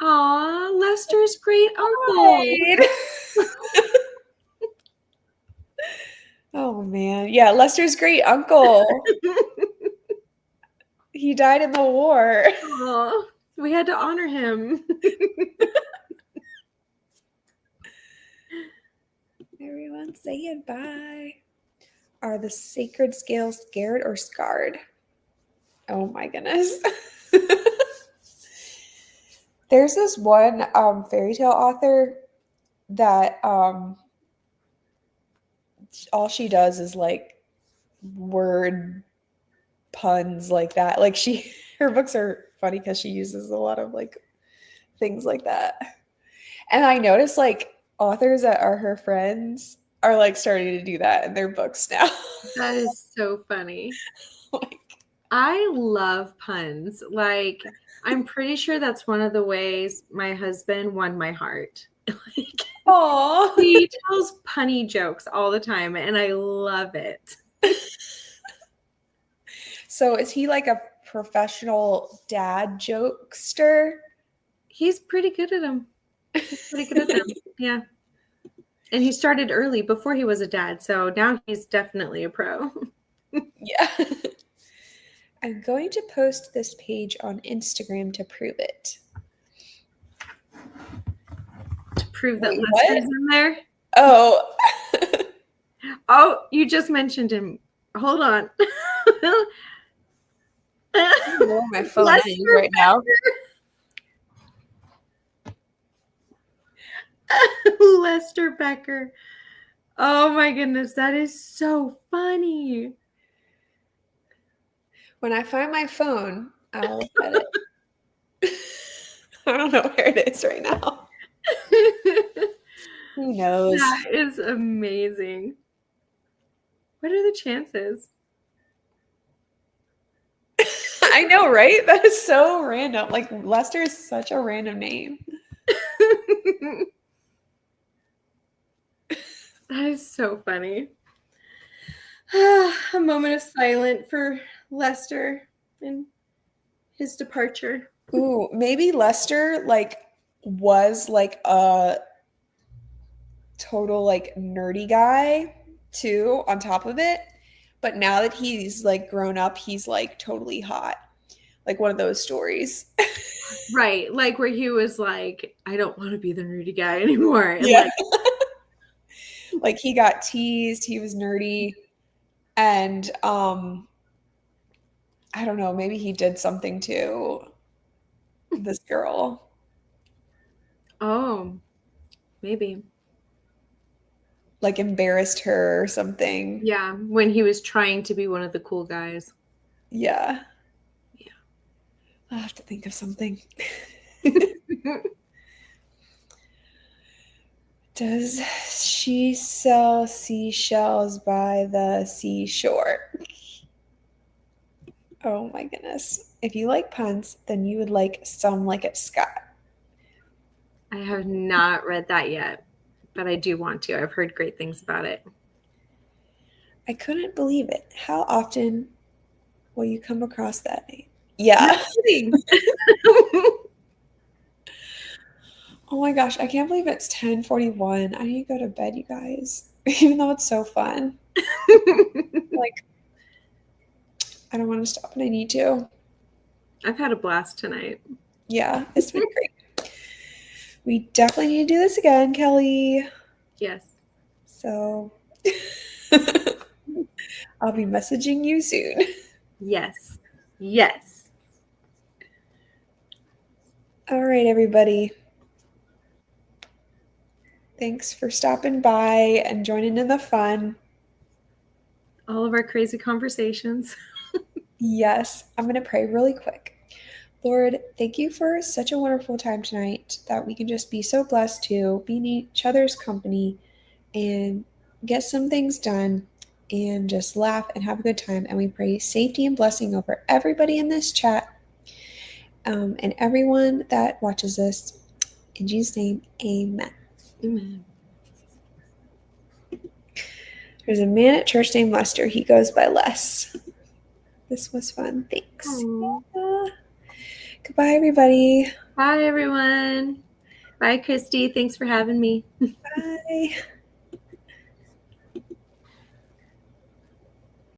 Aw, Lester's great uncle. Oh man. Yeah, Lester's great uncle. He died in the war. Aw, we had to honor him. Everyone saying bye. Are the sacred scales scared or scarred? Oh my goodness. There's this one fairy tale author that all she does is like word puns like that. Like her books are funny because she uses a lot of like things like that. And I noticed like authors that are her friends are like starting to do that in their books now. That is so funny. Like, I love puns. Like, I'm pretty sure that's one of the ways my husband won my heart. Like, aww. he tells punny jokes all the time, and I love it. So is he like a professional dad jokester? He's pretty good at them. Yeah. And he started early before he was a dad, so now he's definitely a pro. Yeah. I'm going to post this page on Instagram to prove it. To prove that Wait, Lester's in there? Oh. Oh, you just mentioned him. Hold on. I don't know where my phone is right now. Lester Becker. Oh my goodness, that is so funny. When I find my phone, I'll look at it. I don't know where it is right now. Who knows? That is amazing. What are the chances? I know, right? That is so random. Like, Lester is such a random name. That is so funny. A moment of silence for Lester and his departure. Ooh, maybe Lester like was like a total like nerdy guy too on top of it. But now that he's like grown up, he's like totally hot. Like one of those stories. Right. Like where he was like, I don't want to be the nerdy guy anymore. And Yeah. Like he got teased, he was nerdy, and I don't know, maybe he did something to this girl. oh, maybe. Like embarrassed her or something. Yeah. When he was trying to be one of the cool guys. Yeah. Yeah. I'll have to think of something. Does she sell seashells by the seashore? Oh my goodness. If you like puns, then you would like Some Like It Scott. I have not read that yet, but I do want to. I've heard great things about it. I couldn't believe it. How often will you come across that name? Yeah. No kidding. Oh my gosh, I can't believe it's 10:41. I need to go to bed, you guys. Even though it's so fun. Like, I don't want to stop, and I need to. I've had a blast tonight. Yeah, it's been great. We definitely need to do this again, Kelley. Yes. So I'll be messaging you soon. Yes. Yes. All right, everybody. Thanks for stopping by and joining in the fun. All of our crazy conversations. Yes, I'm going to pray really quick. Lord, thank you for such a wonderful time tonight that we can just be so blessed to be in each other's company and get some things done and just laugh and have a good time. And we pray safety and blessing over everybody in this chat and everyone that watches this. In Jesus' name, amen. Amen. There's a man at church named Lester. He goes by Les. This was fun. Thanks. Goodbye, everybody. Bye, everyone. Bye, Christy. Thanks for having me. Bye.